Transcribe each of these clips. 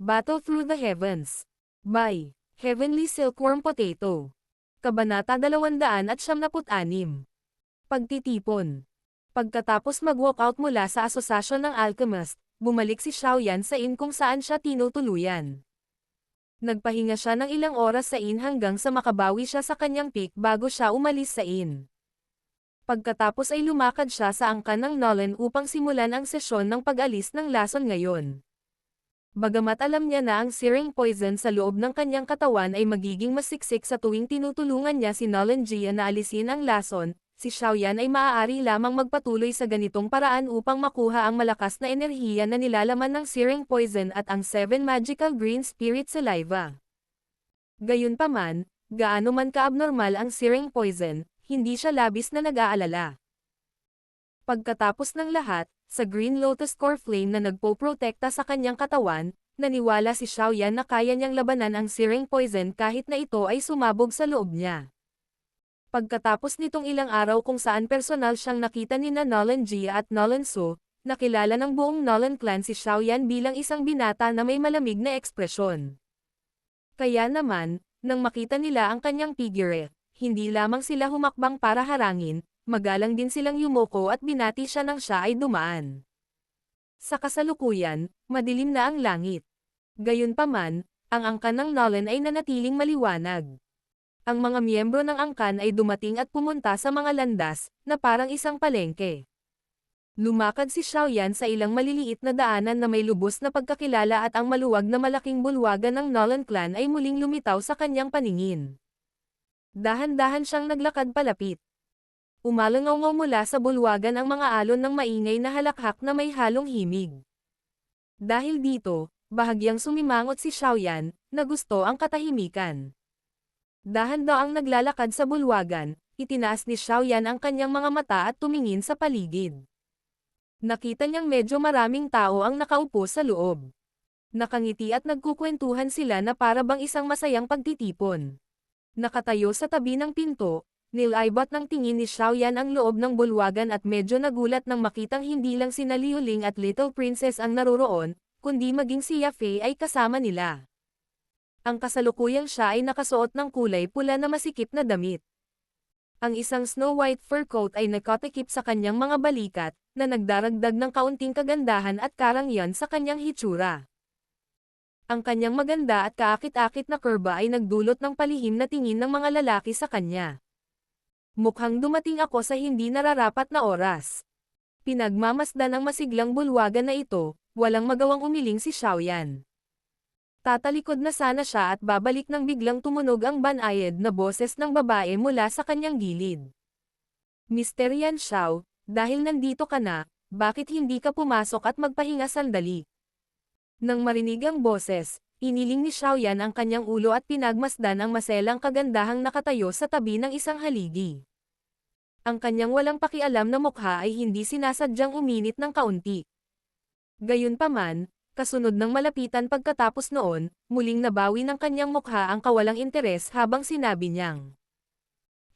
Battle Through the Heavens. By Heavenly Silkworm Potato. Kabanata 276. Pagtitipon. Pagkatapos mag-walkout mula sa asosasyon ng Alchemist, bumalik si Xiaoyan sa inn kung saan siya tinutuluyan. Nagpahinga siya ng ilang oras sa inn hanggang sa makabawi siya sa kanyang peak bago siya umalis sa inn. Pagkatapos ay lumakad siya sa angkan ng Nolan upang simulan ang sesyon ng pag-alis ng lason ngayon. Bagamat alam niya na ang searing poison sa loob ng kanyang katawan ay magiging masiksik sa tuwing tinutulungan niya si Nolan Jia na alisin ang lason, si Xiaoyan ay maaari lamang magpatuloy sa ganitong paraan upang makuha ang malakas na enerhiya na nilalaman ng searing poison at ang 7 magical green spirit saliva. Gayunpaman, gaano man ka-abnormal ang searing poison, hindi siya labis na nag-aalala. Pagkatapos ng lahat, sa Green Lotus Core Flame na nagpoprotekta sa kanyang katawan, naniwala si Xiaoyan na kaya niyang labanan ang searing poison kahit na ito ay sumabog sa loob niya. Pagkatapos nitong ilang araw kung saan personal siyang nakita nina Nolan Jia at Nolan Su, nakilala ng buong Nolan clan si Xiaoyan bilang isang binata na may malamig na ekspresyon. Kaya naman, nang makita nila ang kanyang figure, hindi lamang sila humakbang para harangin, magalang din silang yumuko at binati siya nang siya ay dumaan. Sa kasalukuyan, madilim na ang langit. Gayunpaman, ang angkan ng Nolan ay nanatiling maliwanag. Ang mga miyembro ng angkan ay dumating at pumunta sa mga landas, na parang isang palengke. Lumakad si Xiaoyan sa ilang maliliit na daanan na may lubos na pagkakilala at ang maluwag na malaking bulwagan ng Nolan clan ay muling lumitaw sa kanyang paningin. Dahan-dahan siyang naglakad palapit. Umalangaw mula sa bulwagan ang mga alon ng maingay na halakhak na may halong himig. Dahil dito, bahagyang sumimangot si Xiaoyan, na gusto ang katahimikan. Dahan-daang naglalakad sa bulwagan, itinaas ni Xiaoyan ang kanyang mga mata at tumingin sa paligid. Nakita niyang medyo maraming tao ang nakaupo sa loob. Nakangiti at nagkukwentuhan sila na para bang isang masayang pagtitipon. Nakatayo sa tabi ng pinto, nilaybot ng tingin ni Xiaoyan ang loob ng bulwagan at medyo nagulat nang makitang hindi lang sina Liuling at Little Princess ang naroroon, kundi maging si Yafei ay kasama nila. Ang kasalukuyang siya ay nakasuot ng kulay pula na masikip na damit. Ang isang snow white fur coat ay nakatikip sa kanyang mga balikat, na nagdaragdag ng kaunting kagandahan at karangyan sa kanyang hitsura. Ang kanyang maganda at kaakit-akit na kurba ay nagdulot ng palihim na tingin ng mga lalaki sa kanya. Mukhang dumating ako sa hindi nararapat na oras. Pinagmamasdan ang masiglang bulwagan na ito, walang magawang umiling si Xiaoyan. Tatalikod na sana siya at babalik nang biglang tumunog ang banayad na boses ng babae mula sa kanyang gilid. Mr. Yan Xiao, dahil nandito ka na, bakit hindi ka pumasok at magpahinga sandali? Nang marinig ang boses, iniling ni Xiaoyan ang kanyang ulo at pinagmasdan ang maselang kagandahang nakatayo sa tabi ng isang haligi. Ang kanyang walang pakialam na mukha ay hindi sinasadyang uminit ng kaunti. Gayunpaman, kasunod ng malapitan pagkatapos noon, muling nabawi ng kanyang mukha ang kawalang interes habang sinabi niyang,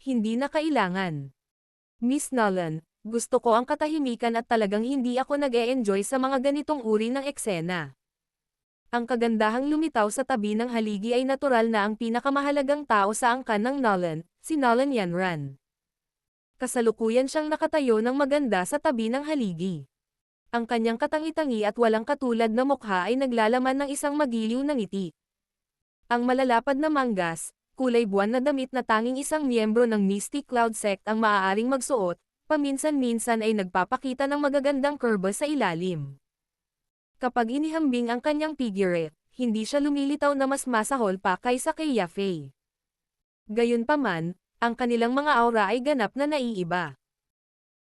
"Hindi na kailangan. Miss Nolan, gusto ko ang katahimikan at talagang hindi ako nag-e-enjoy sa mga ganitong uri ng eksena." Ang kagandahang lumitaw sa tabi ng haligi ay natural na ang pinakamahalagang tao sa angkan ng Nolan, si Nolan Yanran. Kasalukuyan siyang nakatayo ng maganda sa tabi ng haligi. Ang kanyang katangi-tangi at walang katulad na mukha ay naglalaman ng isang magiliw na ngiti. Ang malalapad na manggas, kulay buwan na damit na tanging isang miyembro ng Mystic Cloud Sect ang maaaring magsuot, paminsan-minsan ay nagpapakita ng magagandang kurba sa ilalim. Kapag inihambing ang kanyang figure, hindi siya lumilitaw na mas masahol pa kaysa kay Yafei. Gayunpaman, ang kanilang mga aura ay ganap na naiiba.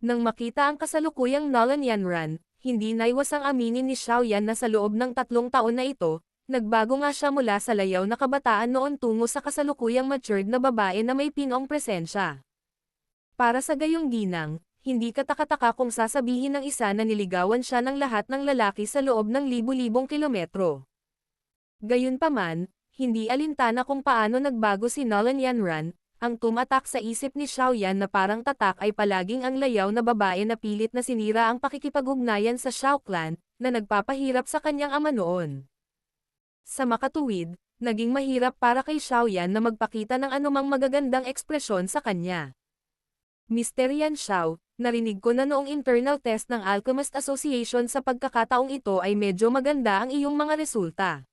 Nang makita ang kasalukuyang Nolan Yanran, hindi naiwasang aminin ni Xiaoyan na sa loob ng 3 taon na ito, nagbago nga siya mula sa layaw na kabataan noon tungo sa kasalukuyang matured na babae na may pinong presensya. Para sa gayong ginang, hindi katakataka kung sasabihin ng isa na niligawan siya ng lahat ng lalaki sa loob ng libu-libong kilometro. Gayunpaman, hindi alintana kung paano nagbago si Nolan Yanran. Ang tumatak sa isip ni Xiaoyan na parang tatak ay palaging ang layaw na babae na pilit na sinira ang pakikipag-ugnayan sa Xiao clan, na nagpapahirap sa kanyang ama noon. Sa makatuwid, naging mahirap para kay Xiaoyan na magpakita ng anumang magagandang ekspresyon sa kanya. Mr. Yan Xiao, narinig ko na noong internal test ng Alchemist Association sa pagkakataong ito ay medyo maganda ang iyong mga resulta.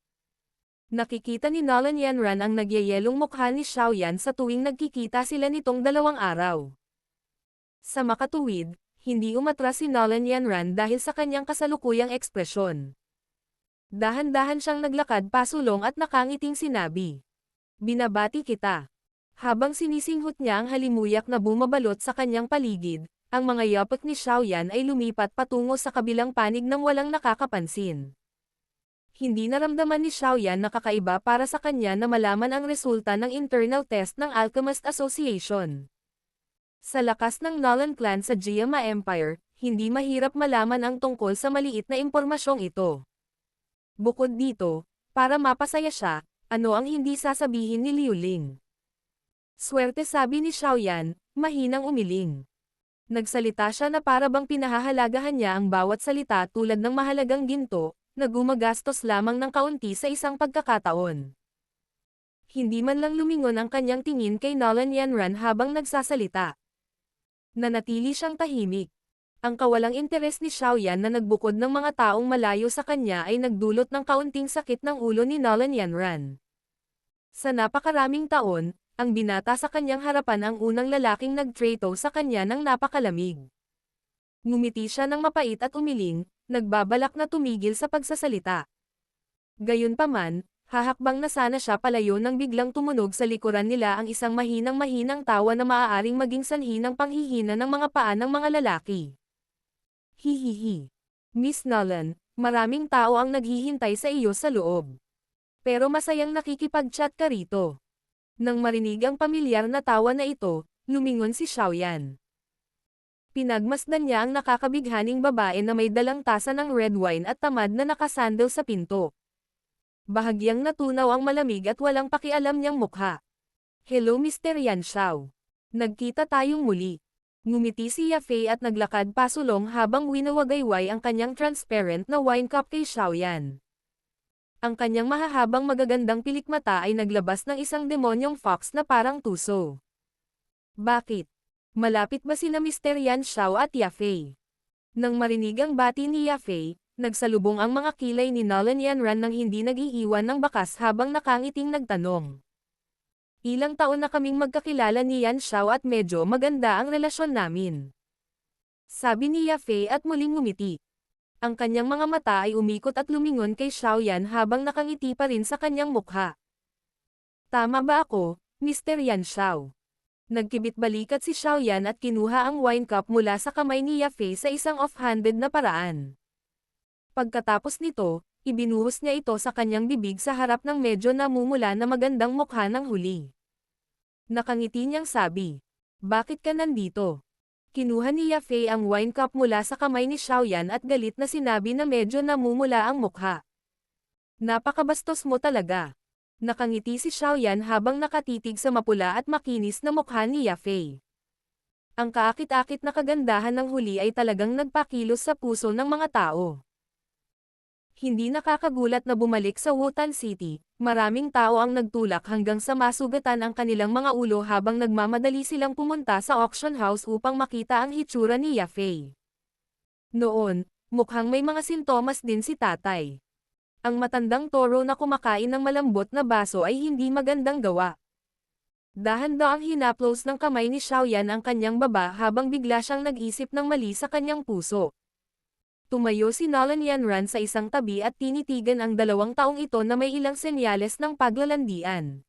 Nakikita ni Nolan Yanran ang nagyayelong mukha ni Xiaoyan sa tuwing nagkikita sila nitong 2 araw. Sa makatuwid, hindi umatras si Nolan Yanran dahil sa kanyang kasalukuyang ekspresyon. Dahan-dahan siyang naglakad pasulong at nakangiting sinabi. Binabati kita. Habang sinisinghot niya ang halimuyak na bumabalot sa kanyang paligid, ang mga yapak ni Xiaoyan ay lumipat patungo sa kabilang panig nang walang nakakapansin. Hindi naramdaman ni Xiaoyan na kakaiba para sa kanya na malaman ang resulta ng internal test ng Alchemist Association. Sa lakas ng Nolan clan sa Jiama Empire, hindi mahirap malaman ang tungkol sa maliit na impormasyong ito. Bukod dito, para mapasaya siya, ano ang hindi sasabihin ni Liu Ling? Swerte, sabi ni Xiaoyan, mahinang umiling. Nagsalita siya na para bang pinahahalagahan niya ang bawat salita tulad ng mahalagang ginto, na gumagastos lamang ng kaunti sa isang pagkakataon. Hindi man lang lumingon ang kanyang tingin kay Nolan Yanran habang nagsasalita. Nanatili siyang tahimik. Ang kawalang interes ni Xiaoyan na nagbukod ng mga taong malayo sa kanya ay nagdulot ng kaunting sakit ng ulo ni Nolan Yanran. Sa napakaraming taon, ang binata sa kanyang harapan ang unang lalaking nagtrato sa kanya ng napakalamig. Ngumiti siya ng mapait at umiling, nagbabalak na tumigil sa pagsasalita. Gayunpaman, hahakbang na sana siya palayo nang biglang tumunog sa likuran nila ang isang mahinang-mahinang tawa na maaaring maging sanhi ng panghihina ng mga paa ng mga lalaki. Hihihi. Miss Nolan, maraming tao ang naghihintay sa iyo sa loob. Pero masayang nakikipag-chat ka rito. Nang marinig ang pamilyar na tawa na ito, lumingon si Xiaoyan. Pinagmasdan niya ang nakakabighaning babae na may dalang tasa ng red wine at tamad na nakasandal sa pinto. Bahagyang natunaw ang malamig at walang pakialam niyang mukha. Hello Mr. Yan Xiao. Nagkita tayong muli. Ngumiti si Yafei at naglakad pasulong habang winawagayway ang kanyang transparent na wine cup kay Xiaoyan. Ang kanyang mahahabang magagandang pilikmata ay naglabas ng isang demonyong fox na parang tuso. Bakit? Malapit ba sina Mr. Yan Xiao at Yafei? Nang marinig ang bati ni Yafei, nagsalubong ang mga kilay ni Nolan Yanran nang hindi nag-iiwan ng bakas habang nakangiting nagtanong. Ilang taon na kaming magkakilala ni Yan Xiao at medyo maganda ang relasyon namin. Sabi ni Yafei at muling ngumiti. Ang kanyang mga mata ay umikot at lumingon kay Xiaoyan habang nakangiti pa rin sa kanyang mukha. Tama ba ako, Mr. Yan Xiao? Nagkibit-balikat si Xiaoyan at kinuha ang wine cup mula sa kamay ni Yafei sa isang off-handed na paraan. Pagkatapos nito, ibinuhos niya ito sa kanyang bibig sa harap ng medyo namumula na magandang mukha ng huli. Nakangiti niyang sabi, "Bakit ka nandito?" Kinuha ni Yafei ang wine cup mula sa kamay ni Xiaoyan at galit na sinabi na medyo namumula ang mukha. Napakabastos mo talaga. Nakangiti si Xiaoyan habang nakatitig sa mapula at makinis na mukha ni Yafei. Ang kaakit-akit na kagandahan ng huli ay talagang nagpakilos sa puso ng mga tao. Hindi nakakagulat na bumalik sa Wutan City, maraming tao ang nagtulak hanggang sa masugatan ang kanilang mga ulo habang nagmamadali silang pumunta sa auction house upang makita ang hitsura ni Yafei. Noon, mukhang may mga sintomas din si tatay. Ang matandang toro na kumakain ng malambot na baso ay hindi magandang gawa. Dahan-daang hinaplos ng kamay ni Xiaoyan ang kanyang baba habang bigla siyang nag-isip ng mali sa kanyang puso. Tumayo si Nolan Yanran sa isang tabi at tinitigan ang 2 taong ito na may ilang senyales ng paglalandian.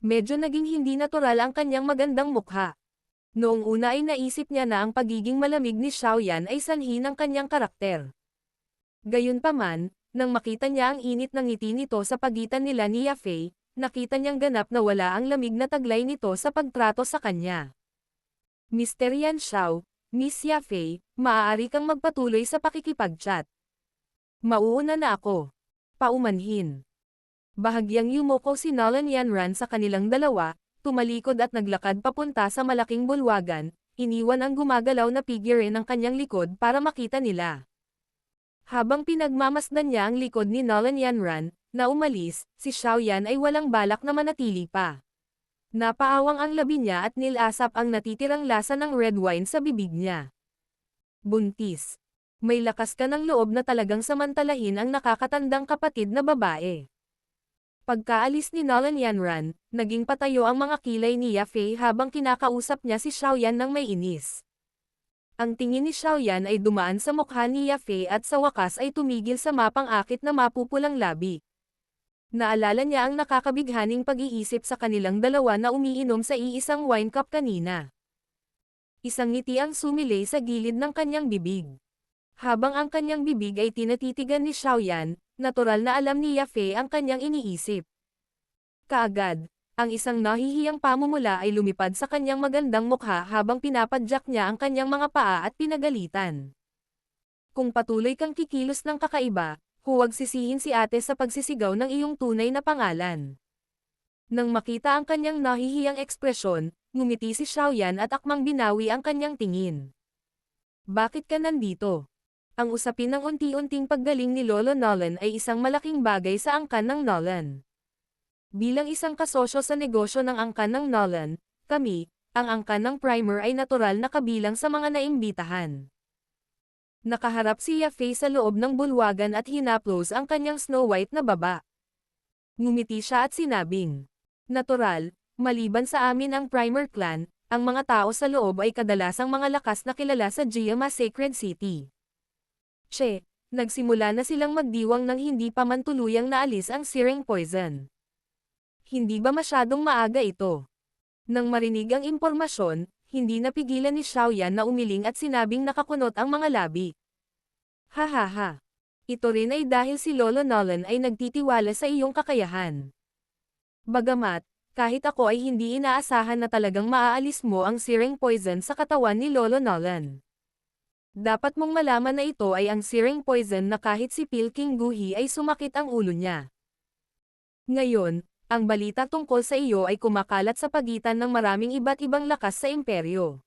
Medyo naging hindi natural ang kanyang magandang mukha. Noong una ay naisip niya na ang pagiging malamig ni Xiaoyan ay sanhi ng kanyang karakter. Gayunpaman, nang makita niya ang init ng ngiti nito sa pagitan nila ni Yafei, nakita niyang ganap na wala ang lamig na taglay nito sa pagtrato sa kanya. Mr. Yan Xiao, Miss Yafei, maaari kang magpatuloy sa pakikipag-chat. Mauuna na ako. Paumanhin. Bahagyang yumoko si Nolan Yanran sa kanilang dalawa, tumalikod at naglakad papunta sa malaking bulwagan, iniwan ang gumagalaw na figure ng kanyang likod para makita nila. Habang pinagmamasdan niya ang likod ni Nolan Yanran, na umalis, si Xiaoyan ay walang balak na manatili pa. Napaawang ang labi niya at nilasap ang natitirang lasa ng red wine sa bibig niya. Buntis. May lakas ka ng loob na talagang samantalahin ang nakakatandang kapatid na babae. Pagkaalis ni Nolan Yanran, naging patayo ang mga kilay ni Yafei habang kinakausap niya si Xiaoyan ng may inis. Ang tingin ni Xiaoyan ay dumaan sa mukha ni Yafei at sa wakas ay tumigil sa mapang-akit na mapupulang labi. Naalala niya ang nakakabighaning pag-iisip sa kanilang dalawa na umiinom sa iisang wine cup kanina. Isang ngiti ang sumilay sa gilid ng kanyang bibig. Habang ang kanyang bibig ay tinatitigan ni Xiaoyan, natural na alam ni Yafei ang kanyang iniisip. Kaagad, ang isang nahihiyang pamumula ay lumipad sa kanyang magandang mukha habang pinapadyak niya ang kanyang mga paa at pinagalitan. Kung patuloy kang kikilos ng kakaiba, huwag sisihin si ate sa pagsisigaw ng iyong tunay na pangalan. Nang makita ang kanyang nahihiyang ekspresyon, ngumiti si Xiaoyan at akmang binawi ang kanyang tingin. Bakit ka nandito? Ang usapin ng unti-unting paggaling ni Lolo Nolan ay isang malaking bagay sa angkan ng Nolan. Bilang isang kasosyo sa negosyo ng angkan ng Nolan, kami, ang angkan ng Primer ay natural na kabilang sa mga naimbitahan. Nakaharap si Yafei sa loob ng bulwagan at hinaplos ang kanyang snow white na baba. Ngumiti siya at sinabing, natural, maliban sa amin ang Primer clan, ang mga tao sa loob ay kadalasang mga lakas na kilala sa Jiama Sacred City. Nagsimula na silang magdiwang nang hindi pa man tuluyang naalis ang searing poison. Hindi ba masyadong maaga ito? Nang marinig ang impormasyon, hindi napigilan ni Xiaoyan na umiling at sinabing nakakunot ang mga labi. Hahaha. Ito rin ay dahil si Lolo Nolan ay nagtitiwala sa iyong kakayahan. Bagamat, kahit ako ay hindi inaasahan na talagang maaalis mo ang searing poison sa katawan ni Lolo Nolan. Dapat mong malaman na ito ay ang searing poison na kahit si Pilking Guhi ay sumakit ang ulo niya. Ngayon, ang balita tungkol sa iyo ay kumakalat sa pagitan ng maraming iba't ibang lakas sa imperyo.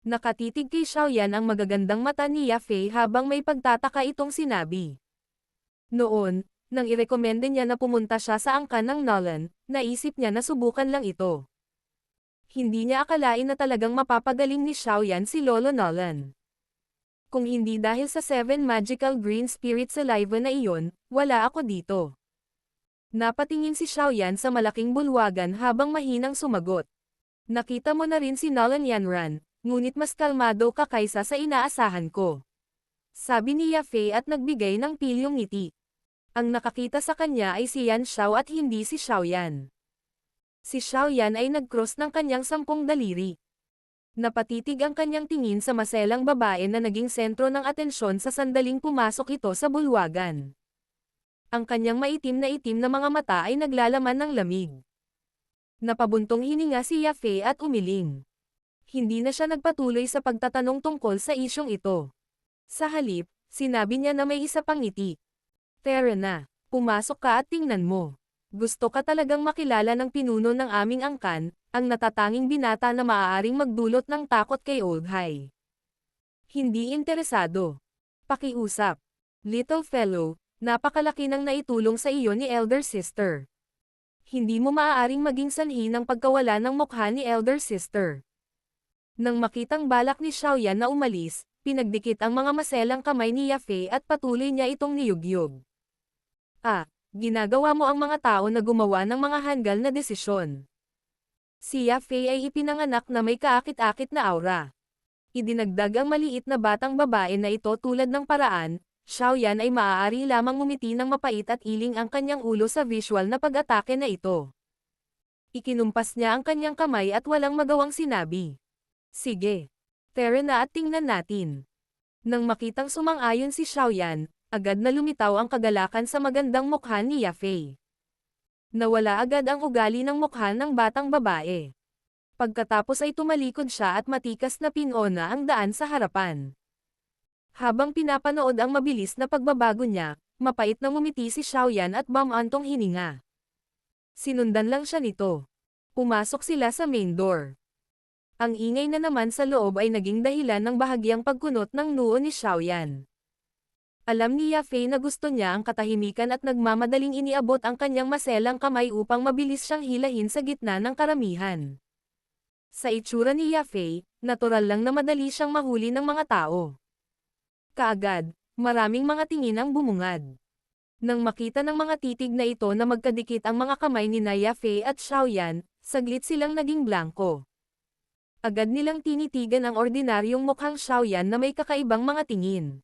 Nakatitig kay Xiaoyan ang magagandang mata ni Yafei habang may pagtataka itong sinabi. Noon, nang irekomende niya na pumunta siya sa angkan ng Nolan, naisip niya na subukan lang ito. Hindi niya akalain na talagang mapapagaling ni Xiaoyan si Lolo Nolan. Kung hindi dahil sa 7 magical green spirit saliva na iyon, wala ako dito. Napatingin si Xiaoyan sa malaking bulwagan habang mahinang sumagot. Nakita mo na rin si Nolan Yanran, ngunit mas kalmado ka kaysa sa inaasahan ko. Sabi ni Yafei at nagbigay ng pilyong ngiti. Ang nakakita sa kanya ay si Yan Xiao at hindi si Xiaoyan. Si Xiaoyan ay nag-cross ng kanyang 10 daliri. Napatitig ang kanyang tingin sa maselang babae na naging sentro ng atensyon sa sandaling pumasok ito sa bulwagan. Ang kanyang maitim na mga mata ay naglalaman ng lamig. Napabuntong hininga si Yafei at umiling. Hindi na siya nagpatuloy sa pagtatanong tungkol sa isyong ito. Sa halip, sinabi niya na may isa pang ngiti. Tara na, pumasok ka at tingnan mo. Gusto ka talagang makilala ng pinuno ng aming angkan, ang natatanging binata na maaaring magdulot ng takot kay Old High. Hindi interesado. Pakiusap. Little fellow, napakalaki ng naitulong sa iyo ni Elder Sister. Hindi mo maaaring maging sanhi ng pagkawala ng mukha ni Elder Sister. Nang makitang balak ni Xiaoyan na umalis, pinagdikit ang mga maselang kamay ni Yafei at patuloy niya itong niyugyug. Ginagawa mo ang mga tao na gumawa ng mga hanggal na desisyon. Si Yafei ay ipinanganak na may kaakit-akit na aura. Idinagdag ang maliit na batang babae na ito tulad ng paraan, Xiaoyan ay maaari lamang ngumiti ng mapait at iling ang kanyang ulo sa visual na pag-atake na ito. Ikinumpas niya ang kanyang kamay at walang magawang sinabi. Sige. Tara na at tingnan natin. Nang makitang sumang-ayon si Xiaoyan, agad na lumitaw ang kagalakan sa magandang mukha ni Yafei. Nawala agad ang ugali ng mukha ng batang babae. Pagkatapos ay tumalikod siya at matikas na pinona ang daan sa harapan. Habang pinapanood ang mabilis na pagbabago niya, mapait na ngumiti si Xiaoyan at bumantong hininga. Sinundan lang siya nito. Pumasok sila sa main door. Ang ingay na naman sa loob ay naging dahilan ng bahagyang pagkunot ng noo ni Xiaoyan. Alam ni Yafei na gusto niya ang katahimikan at nagmamadaling iniabot ang kanyang maselang kamay upang mabilis siyang hilahin sa gitna ng karamihan. Sa itsura ni Yafei, natural lang na madali siyang mahuli ng mga tao. Kaagad, maraming mga tingin ang bumungad. Nang makita ng mga titig na ito na magkadikit ang mga kamay ni Yafei at Xiaoyan, saglit silang naging blanko. Agad nilang tinitigan ang ordinaryong mukhang Xiaoyan na may kakaibang mga tingin.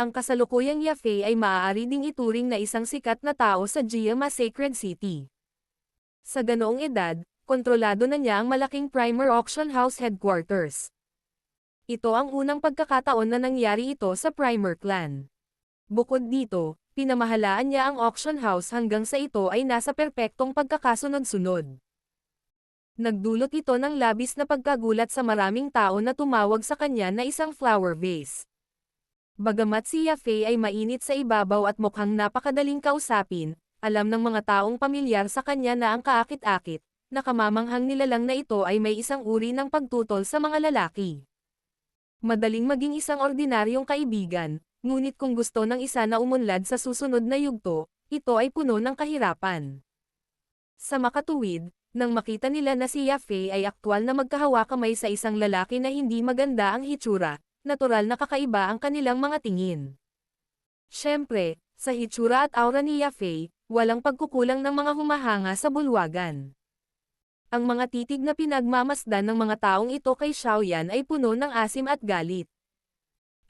Ang kasalukuyang Yafei ay maaari ding ituring na isang sikat na tao sa Jiama Sacred City. Sa ganoong edad, kontrolado na niya ang malaking Primer Auction House headquarters. Ito ang unang pagkakataon na nangyari ito sa Primer Clan. Bukod dito, pinamahalaan niya ang auction house hanggang sa ito ay nasa perpektong pagkakasunod-sunod. Nagdulot ito ng labis na pagkagulat sa maraming tao na tumawag sa kanya na isang flower vase. Bagamat si Yafei ay mainit sa ibabaw at mukhang napakadaling kausapin, alam ng mga taong pamilyar sa kanya na ang kaakit-akit, nakamamanghang nilalang na ito ay may isang uri ng pagtutol sa mga lalaki. Madaling maging isang ordinaryong kaibigan, ngunit kung gusto ng isa na umunlad sa susunod na yugto, ito ay puno ng kahirapan. Sa makatuwid, nang makita nila na si Yafei ay aktwal na magkahawa-kamay sa isang lalaki na hindi maganda ang hitsura, natural na kakaiba ang kanilang mga tingin. Siyempre, sa hitsura at aura ni Yafei, walang pagkukulang ng mga humahanga sa bulwagan. Ang mga titig na pinagmamasdan ng mga taong ito kay Xiaoyan ay puno ng asim at galit.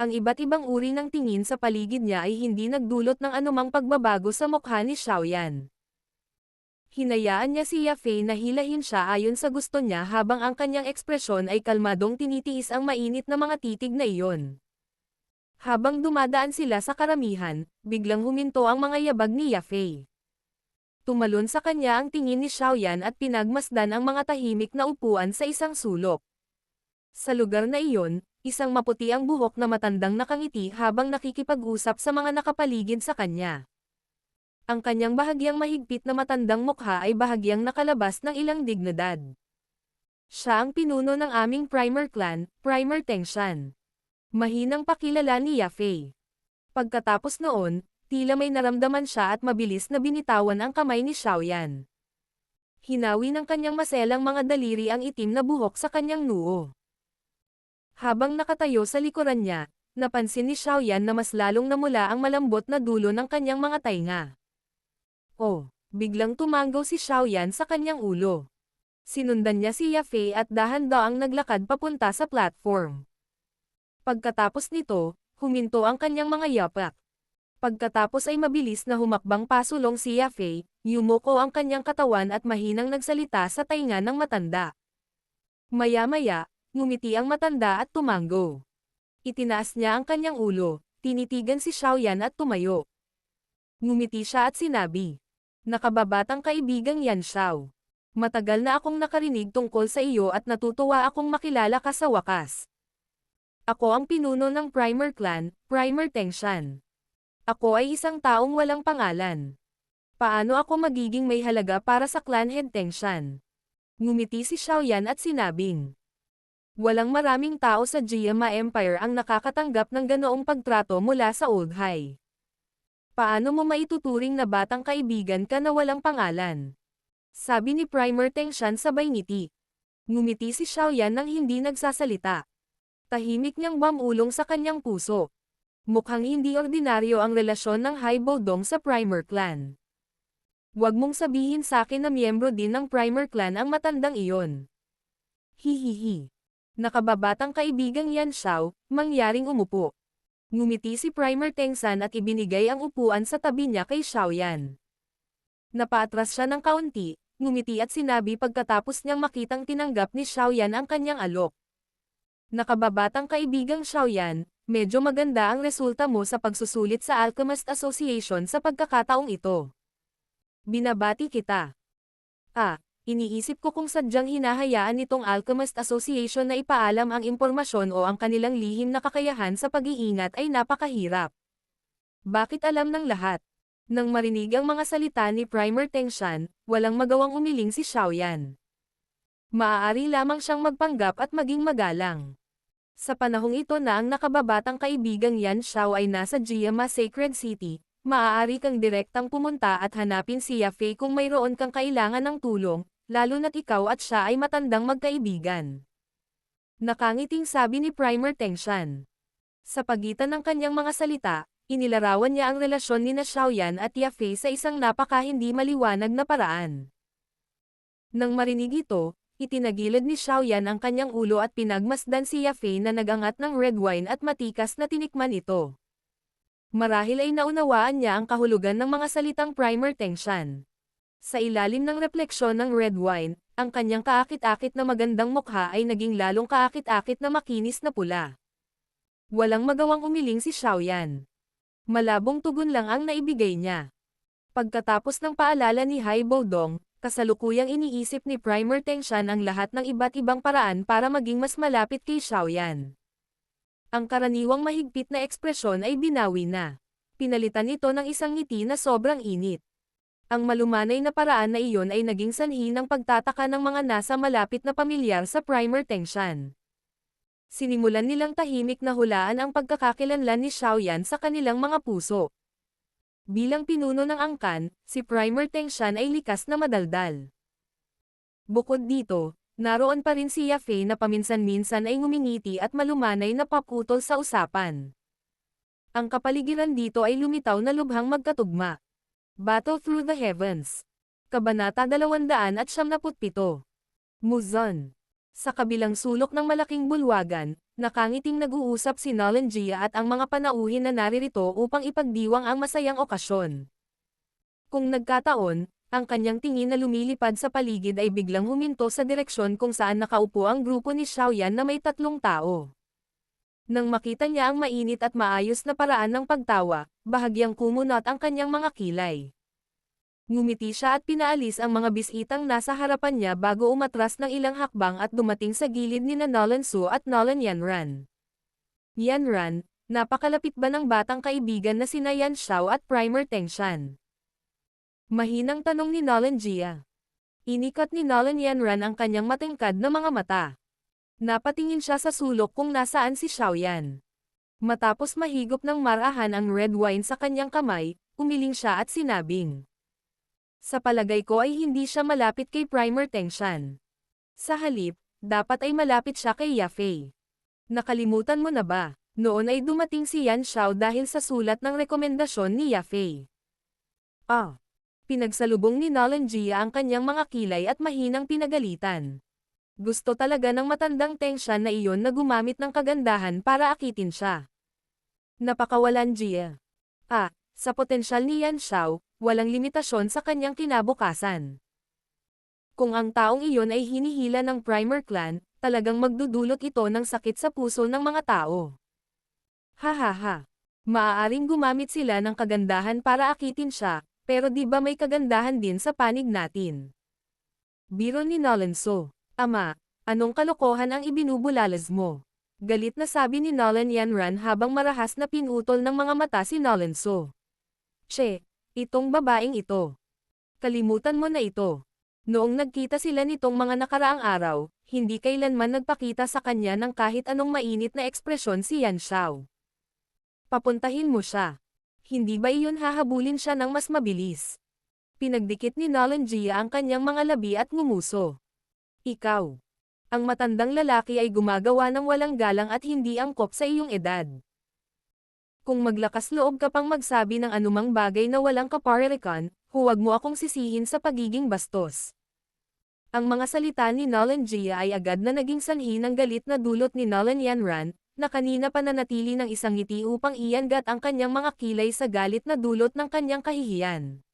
Ang iba't ibang uri ng tingin sa paligid niya ay hindi nagdulot ng anumang pagbabago sa mukha ni Xiaoyan. Hinayaan niya si Yafei na hilahin siya ayon sa gusto niya habang ang kanyang ekspresyon ay kalmadong tinitiis ang mainit na mga titig na iyon. Habang dumadaan sila sa karamihan, biglang huminto ang mga yabag ni Yafei. Tumalon sa kanya ang tingin ni Xiaoyan at pinagmasdan ang mga tahimik na upuan sa isang sulok. Sa lugar na iyon, isang maputi ang buhok na matandang nakangiti habang nakikipag-usap sa mga nakapaligid sa kanya. Ang kanyang bahagyang mahigpit na matandang mukha ay bahagyang nakalabas ng ilang dignidad. Siya ang pinuno ng aming Primer Clan, Primer Tengshan. Mahinang pakilala ni Yafei. Pagkatapos noon, tila may naramdaman siya at mabilis na binitawan ang kamay ni Xiaoyan. Hinawi ng kanyang maselang mga daliri ang itim na buhok sa kanyang noo. Habang nakatayo sa likuran niya, napansin ni Xiaoyan na mas lalong namula ang malambot na dulo ng kanyang mga tainga. Oh, biglang tumanggaw si Xiaoyan sa kanyang ulo. Sinundan niya si Yafei at dahan-daang naglakad papunta sa platform. Pagkatapos nito, huminto ang kanyang mga yapak. Pagkatapos ay mabilis na humakbang pasulong si Yafei, yumuko ang kanyang katawan at mahinang nagsalita sa tainga ng matanda. Maya-maya, ngumiti ang matanda at tumanggo. Itinaas niya ang kanyang ulo, tinitigan si Xiaoyan at tumayo. Ngumiti siya at sinabi, "Nakababatang kaibigang Yan Xiao. Matagal na akong nakarinig tungkol sa iyo at natutuwa akong makilala ka sa wakas. Ako ang pinuno ng Primer Clan, Primer Tengshan. Ako ay isang taong walang pangalan. Paano ako magiging may halaga para sa Clan Head Tengshan?" Ngumiti si Xiaoyan at sinabing, "Walang maraming tao sa Jiama Empire ang nakakatanggap ng ganoong pagtrato mula sa Old High. Paano mo maituturing na batang kaibigan ka na walang pangalan?" Sabi ni Primer Tengshan sabay ngiti. Ngumiti si Xiaoyan nang hindi nagsasalita. Tahimik niyang bumulong sa kanyang puso. Mukhang hindi ordinaryo ang relasyon ng Hai Bodong sa Primer Clan. Huwag mong sabihin sa akin na miyembro din ng Primer Clan ang matandang iyon. Hihihi. Nakababatang kaibigang Yan Xiao, mangyaring umupo. Ngumiti si Primer Tengshan at ibinigay ang upuan sa tabi niya kay Xiaoyan. Napaatras siya ng kaunti, ngumiti at sinabi pagkatapos niyang makitang tinanggap ni Xiaoyan ang kanyang alok. "Nakababatang kaibigang Xiaoyan, medyo maganda ang resulta mo sa pagsusulit sa Alchemist Association sa pagkakataong ito. Binabati kita." Iniisip ko kung sadyang hinahayaan nitong Alchemist Association na ipaalam ang impormasyon o ang kanilang lihim na kakayahan sa pag-iingat ay napakahirap. Bakit alam ng lahat? Nang marinig ang mga salita ni Primer Tengshan, walang magawang umiling si Xiaoyan. Maaari lamang siyang magpanggap at maging magalang. Sa panahong ito na ang nakababatang kaibigang Yan Xiao ay nasa Jiama Sacred City, maaari kang direktang pumunta at hanapin si Yafei kung mayroon kang kailangan ng tulong, lalo na't ikaw at siya ay matandang magkaibigan. Nakangiting sabi ni Primer Tengshan. Sa pagitan ng kanyang mga salita, inilarawan niya ang relasyon ni Xiaoyan at Yafei sa isang napaka-hindi maliwanag na paraan. Nang marinig ito, itinagilid ni Xiaoyan ang kanyang ulo at pinagmasdan si Yafei na nagangat ng red wine at matikas na tinikman ito. Marahil ay naunawaan niya ang kahulugan ng mga salitang Primer Tengshan. Sa ilalim ng refleksyon ng red wine, ang kanyang kaakit-akit na magandang mukha ay naging lalong kaakit-akit na makinis na pula. Walang magawang umiling si Xiaoyan. Malabong tugon lang ang naibigay niya. Pagkatapos ng paalala ni Hai Baodong, kasalukuyang iniisip ni Primer Tengshan ang lahat ng iba't ibang paraan para maging mas malapit kay Xiaoyan. Ang karaniwang mahigpit na ekspresyon ay binawi na. Pinalitan ito ng isang ngiti na sobrang init. Ang malumanay na paraan na iyon ay naging sanhi ng pagtataka ng mga nasa malapit na pamilyar sa Primer Tengshan. Sinimulan nilang tahimik na hulaan ang pagkakakilanlan ni Xiaoyan sa kanilang mga puso. Bilang pinuno ng angkan, si Primer Tengshan ay likas na madaldal. Bukod dito, naroon pa rin si Yafei na paminsan-minsan ay ngumingiti at malumanay na paputol sa usapan. Ang kapaligiran dito ay lumitaw na lubhang magkatugma. Battle Through the Heavens. Kabanata 277. Muzon. Sa kabilang sulok ng malaking bulwagan, nakangiting nag-uusap si Nolan Jia at ang mga panauhin na naririto upang ipagdiwang ang masayang okasyon. Kung nagkataon, ang kanyang tingin na lumilipad sa paligid ay biglang huminto sa direksyon kung saan nakaupo ang grupo ni Xiaoyan na may 3 tao. Nang makita niya ang mainit at maayos na paraan ng pagtawa, bahagyang kumunot ang kanyang mga kilay. Ngumiti siya at pinaalis ang mga bisitang nasa harapan niya bago umatras ng ilang hakbang at dumating sa gilid ni Nolan Su at Nolan Yanran. Yanran, napakalapit ba ng batang kaibigan na sina Yan Xiao at Primer Tengshan? Mahinang tanong ni Nolan Jia. Inikat ni Nolan Yanran ang kanyang matingkad na mga mata. Napatingin siya sa sulok kung nasaan si Xiaoyan. Matapos mahigop ng marahan ang red wine sa kanyang kamay, umiling siya at sinabing, sa palagay ko ay hindi siya malapit kay Primer Tengshan. Sa halip, dapat ay malapit siya kay Yafei. Nakalimutan mo na ba? Noon ay dumating si Yan Xiao dahil sa sulat ng rekomendasyon ni Yafei. Pinagsalubong ni Nolan Jia ang kanyang mga kilay at mahinang pinagalitan. Gusto talaga ng matandang Tengshan na iyon na gumamit ng kagandahan para akitin siya. Napakawalan Jia. Sa potensyal ni Yan Xiao, walang limitasyon sa kanyang kinabukasan. Kung ang taong iyon ay hinihila ng Primer Clan, talagang magdudulot ito ng sakit sa puso ng mga tao. Hahaha. Maaaring gumamit sila ng kagandahan para akitin siya, pero di ba may kagandahan din sa panig natin? Biro ni Nolan Su. Ama, anong kalokohan ang ibinubulalas mo? Galit na sabi ni Nolan Yanran habang marahas na pinutol ng mga mata si Nolan Su. Itong babaeng ito. Kalimutan mo na ito. Noong nagkita sila nitong mga nakaraang araw, hindi kailanman nagpakita sa kanya ng kahit anong mainit na ekspresyon si Yan Xiao. Papuntahin mo siya. Hindi ba iyon hahabulin siya ng mas mabilis? Pinagdikit ni Nolan Jia ang kanyang mga labi at ngumuso. Ikaw. Ang matandang lalaki ay gumagawa ng walang galang at hindi angkop sa iyong edad. Kung maglakas loob ka pang magsabi ng anumang bagay na walang kaparerikan, huwag mo akong sisihin sa pagiging bastos. Ang mga salita ni Nolan Jia ay agad na naging sanhi ng galit na dulot ni Nolan Yanran, na kanina pananatili ng isang ngiti upang iangat ang kanyang mga kilay sa galit na dulot ng kanyang kahihiyan.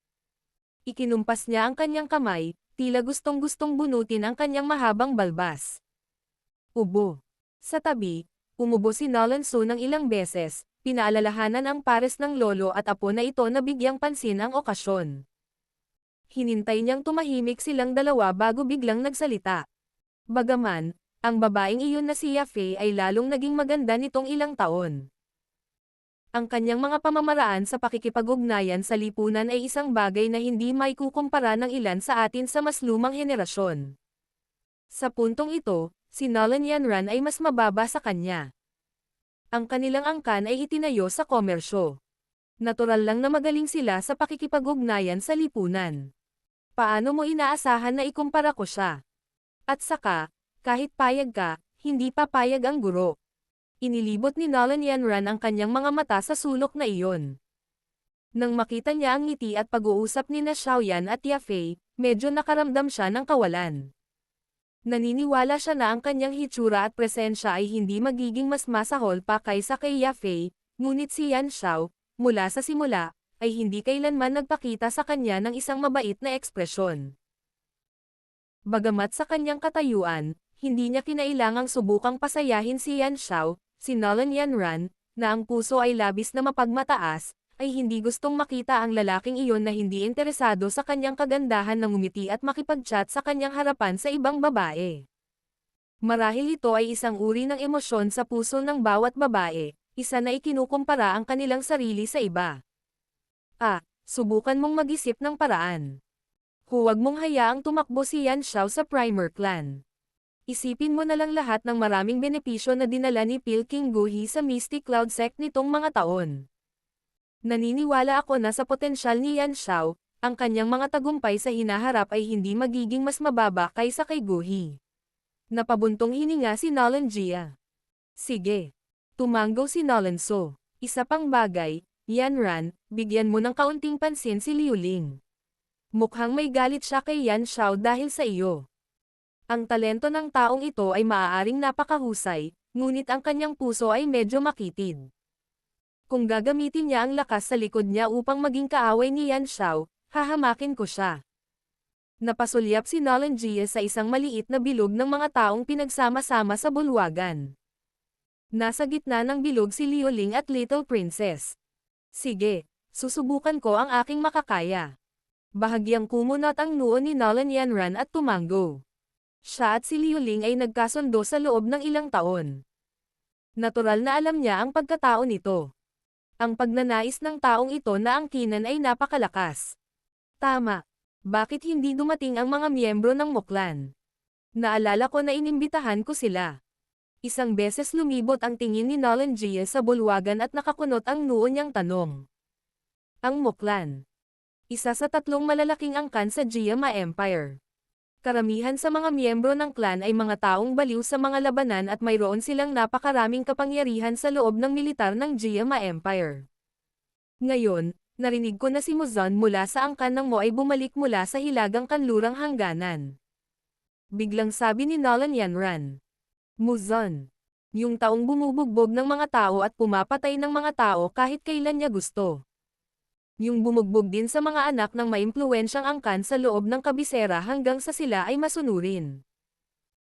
Ikinumpas niya ang kanyang kamay, tila gustong-gustong bunutin ang kanyang mahabang balbas. Ubo. Sa tabi, umubo si Nolan Su ng ilang beses, pinaalalahanan ang pares ng lolo at apo na ito na bigyang pansin ang okasyon. Hinintay niyang tumahimik silang dalawa bago biglang nagsalita. Bagaman, ang babaeng iyon na si Yafei ay lalong naging maganda nitong ilang taon. Ang kanyang mga pamamaraan sa pakikipag-ugnayan sa lipunan ay isang bagay na hindi maikukumpara ng ilan sa atin sa mas lumang henerasyon. Sa puntong ito, si Nolan Yanran ay mas mababa sa kanya. Ang kanilang angkan ay itinayo sa komersyo. Natural lang na magaling sila sa pakikipag-ugnayan sa lipunan. Paano mo inaasahan na ikumpara ko siya? At saka, kahit payag ka, hindi papayag ang guro. Inilibot ni Nolan Yanran ang kanyang mga mata sa sulok na iyon. Nang makita niya ang ngiti at pag-uusap ni na Xiaoyan at Yafei, medyo nakaramdam siya ng kawalan. Naniniwala siya na ang kanyang hitsura at presensya ay hindi magiging mas masahol pa kaysa kay Yafei, ngunit si Yan Xiao, mula sa simula, ay hindi kailanman nagpakita sa kanya ng isang mabait na ekspresyon. Bagamat sa kanyang katayuan, hindi niya kinailangang subukang pasayahin si Yan Xiao, si Nolan Yanran, na ang puso ay labis na mapagmataas, ay hindi gustong makita ang lalaking iyon na hindi interesado sa kanyang kagandahan na ngumiti at makipag-chat sa kanyang harapan sa ibang babae. Marahil ito ay isang uri ng emosyon sa puso ng bawat babae, isa na ikinukumpara ang kanilang sarili sa iba. Subukan mong mag-isip ng paraan. Huwag mong hayaang tumakbo si Yan Xiao sa Primer Clan. Isipin mo na lang lahat ng maraming benepisyo na dinala ni Pilking Guhi sa Mystic Cloud Sect nitong mga taon. Naniniwala ako na sa potensyal ni Yan Xiao, ang kanyang mga tagumpay sa hinaharap ay hindi magiging mas mababa kaysa kay Guhi. Napabuntong hininga si Nolan Jia. Sige. Tumanggo si Nolan So. Isa pang bagay, Yanran, bigyan mo ng kaunting pansin si Liu Ling. Mukhang may galit siya kay Yan Xiao dahil sa iyo. Ang talento ng taong ito ay maaaring napakahusay, ngunit ang kanyang puso ay medyo makitid. Kung gagamitin niya ang lakas sa likod niya upang maging kaaway ni Yan Xiao, hahamakin ko siya. Napasulyap si Nolan Jia sa isang maliit na bilog ng mga taong pinagsama-sama sa bulwagan. Nasa gitna ng bilog si Liu Ling at Little Princess. Sige, susubukan ko ang aking makakaya. Bahagyang kumunot ang noo ni Nolan Yanran at tumanggo. Siya at si Liu Ling ay nagkasundo sa loob ng ilang taon. Natural na alam niya ang pagkatao nito. Ang pagnanais ng taong ito na angkinan ay napakalakas. Tama. Bakit hindi dumating ang mga miyembro ng Muklan? Naalala ko na inimbitahan ko sila. Isang beses lumibot ang tingin ni Nolan Jia sa bulwagan at nakakunot ang noo niyang tanong. Ang Muklan. Isa sa tatlong malalaking angkan sa Jiama Empire. Karamihan sa mga miyembro ng clan ay mga taong baliw sa mga labanan at mayroon silang napakaraming kapangyarihan sa loob ng militar ng Jiama Empire. Ngayon, narinig ko na si Muzon mula sa angkan ng Mo ay bumalik mula sa hilagang kanlurang hangganan. Biglang sabi ni Nolan Yanran. Muzon. Yung taong bumubugbog ng mga tao at pumapatay ng mga tao kahit kailan niya gusto. Yung bumugbog din sa mga anak ng maimpluwensyang angkan sa loob ng kabisera hanggang sa sila ay masunurin.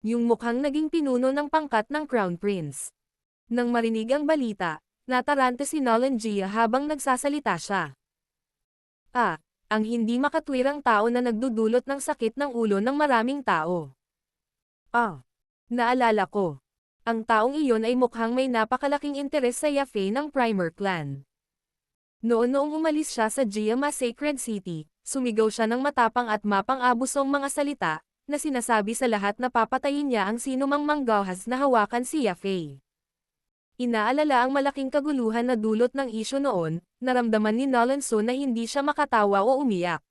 Yung mukhang naging pinuno ng pangkat ng Crown Prince. Nang marinig ang balita, natarante si Nolan Jia habang nagsasalita siya. Ang hindi makatwirang tao na nagdudulot ng sakit ng ulo ng maraming tao. Naalala ko. Ang taong iyon ay mukhang may napakalaking interes sa Yafei ng Primer Clan. Noong umalis siya sa Jiama Sacred City, sumigaw siya ng matapang at mapang-abusong mga salita, na sinasabi sa lahat na papatayin niya ang sinumang manggahas na hawakan si Yafei. Inaalala ang malaking kaguluhan na dulot ng isyu noon, naramdaman ni Nolan So na hindi siya makatawa o umiyak.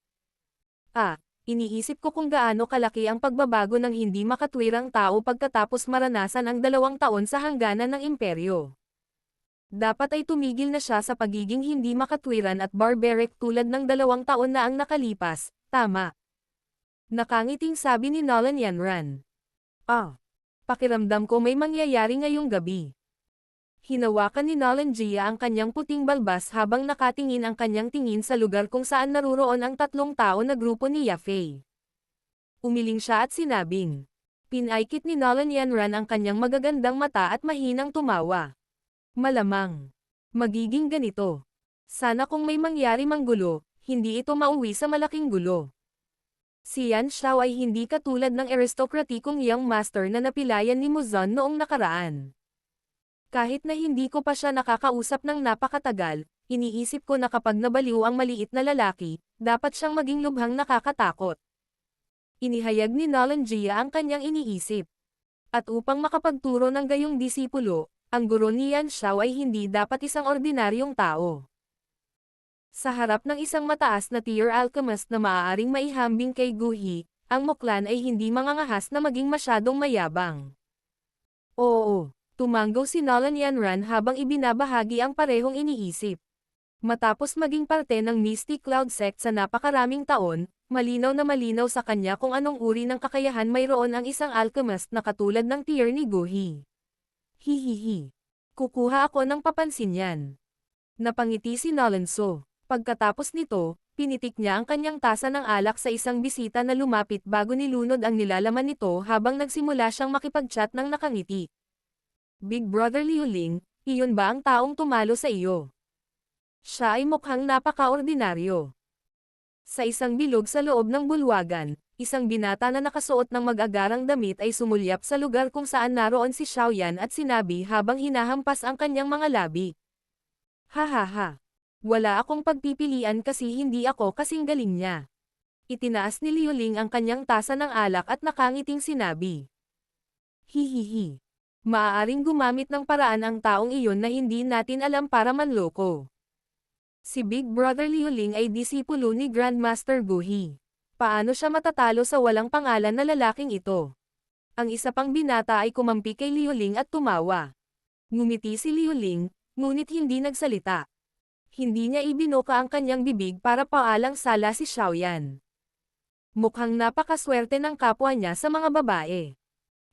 Iniisip ko kung gaano kalaki ang pagbabago ng hindi makatwirang tao pagkatapos maranasan ang 2 taon sa hangganan ng imperyo. Dapat ay tumigil na siya sa pagiging hindi makatwiran at barbaric tulad ng 2 taon na ang nakalipas, tama. Nakangiting sabi ni Nolan Yanran. Pakiramdam ko may mangyayari ngayong gabi. Hinawakan ni Nolan Jia ang kanyang puting balbas habang nakatingin ang kanyang tingin sa lugar kung saan naruroon ang 3 tao na grupo ni Yafei. Umiling siya at sinabing. Pinaikit ni Nolan Yanran ang kanyang magagandang mata at mahinang tumawa. Malamang. Magiging ganito. Sana kung may mangyari mang gulo, hindi ito mauwi sa malaking gulo. Si Yan Xiao ay hindi katulad ng aristokratikong young master na napilayan ni Muzon noong nakaraan. Kahit na hindi ko pa siya nakakausap ng napakatagal, iniisip ko na kapag nabaliw ang maliit na lalaki, dapat siyang maging lubhang nakakatakot. Inihayag ni Nolan Jia ang kanyang iniisip. At upang makapagturo ng gayong disipulo, ang guro ni Yan Xiao ay hindi dapat isang ordinaryong tao. Sa harap ng isang mataas na tier alchemist na maaaring maihambing kay Guhi, ang Muklan ay hindi mangangahas na maging masyadong mayabang. Oo, tumanggaw si Nolan Yanran habang ibinabahagi ang parehong iniisip. Matapos maging parte ng Mystic Cloud Sect sa napakaraming taon, malinaw na malinaw sa kanya kung anong uri ng kakayahan mayroon ang isang alchemist na katulad ng tier ni Guhi. Hihihi. Kukuha ako ng papansin yan. Napangiti si Nolanso. Pagkatapos nito, pinitik niya ang kanyang tasa ng alak sa isang bisita na lumapit bago nilunod ang nilalaman nito habang nagsimula siyang makipag-chat ng nakangiti. Big Brother Liu Ling, iyon ba ang taong tumalo sa iyo? Siya ay mukhang napaka-ordinaryo. Sa isang bilog sa loob ng bulwagan, isang binata na nakasuot ng mag-agarang damit ay sumulyap sa lugar kung saan naroon si Xiaoyan at sinabi habang hinahampas ang kanyang mga labi. Hahaha. Wala akong pagpipilian kasi hindi ako kasing galing niya. Itinaas ni Liu Ling ang kanyang tasa ng alak at nakangiting sinabi. Hihihi. Maaaring gumamit ng paraan ang taong iyon na hindi natin alam para manloko. Si Big Brother Liu Ling ay disipulo ni Grandmaster Guhi. Paano siya matatalo sa walang pangalan na lalaking ito? Ang isa pang binata ay kumampi kay Liu Ling at tumawa. Ngumiti si Liu Ling, ngunit hindi nagsalita. Hindi niya ibinuka ang kanyang bibig para paalang sala si Xiaoyan. Mukhang napakaswerte ng kapwa niya sa mga babae.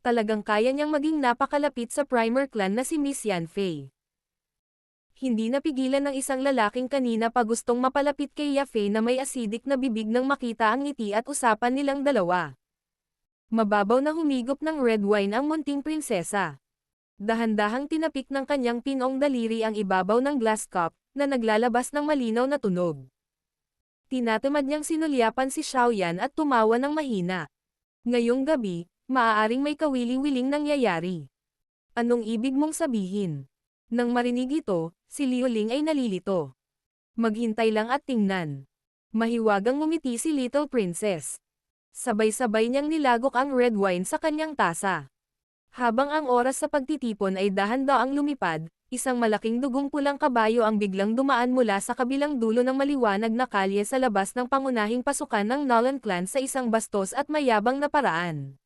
Talagang kaya niyang maging napakalapit sa primer clan na si Miss Yanfei. Hindi napigilan ng isang lalaking kanina pa gustong mapalapit kay Yafei na may acidic na bibig nang makita ang ngiti at usapan nilang dalawa. Mababaw na humigop ng red wine ang munting prinsesa. Dahan-dahang tinapik ng kanyang pinong daliri ang ibabaw ng glass cup, na naglalabas ng malinaw na tunog. Tinatamad niyang sinulyapan si Xiaoyan at tumawa ng mahina. Ngayong gabi, maaaring may kawili-wiling nangyayari. Anong ibig mong sabihin? Nang marinig ito, si Liu Ling ay nalilito. Maghintay lang at tingnan. Mahiwagang ngumiti si Little Princess. Sabay-sabay niyang nilagok ang red wine sa kanyang tasa. Habang ang oras sa pagtitipon ay dahan-daang lumipad, isang malaking dugong pulang kabayo ang biglang dumaan mula sa kabilang dulo ng maliwanag na kalye sa labas ng pangunahing pasukan ng Nolan clan sa isang bastos at mayabang na paraan.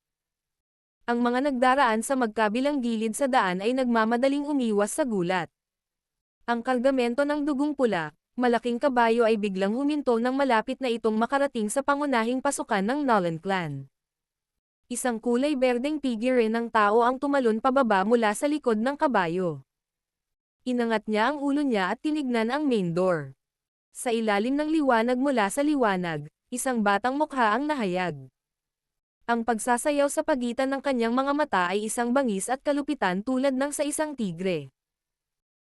Ang mga nagdaraan sa magkabilang gilid sa daan ay nagmamadaling umiwas sa gulat. Ang kargamento ng dugong pula, malaking kabayo ay biglang huminto nang malapit na itong makarating sa pangunahing pasukan ng Nolan clan. Isang kulay berdeng figure ng tao ang tumalon pababa mula sa likod ng kabayo. Inangat niya ang ulo niya at tinignan ang main door. Sa ilalim ng liwanag mula sa liwanag, isang batang mukha ang nahayag. Ang pagsasayaw sa pagitan ng kanyang mga mata ay isang bangis at kalupitan tulad ng sa isang tigre.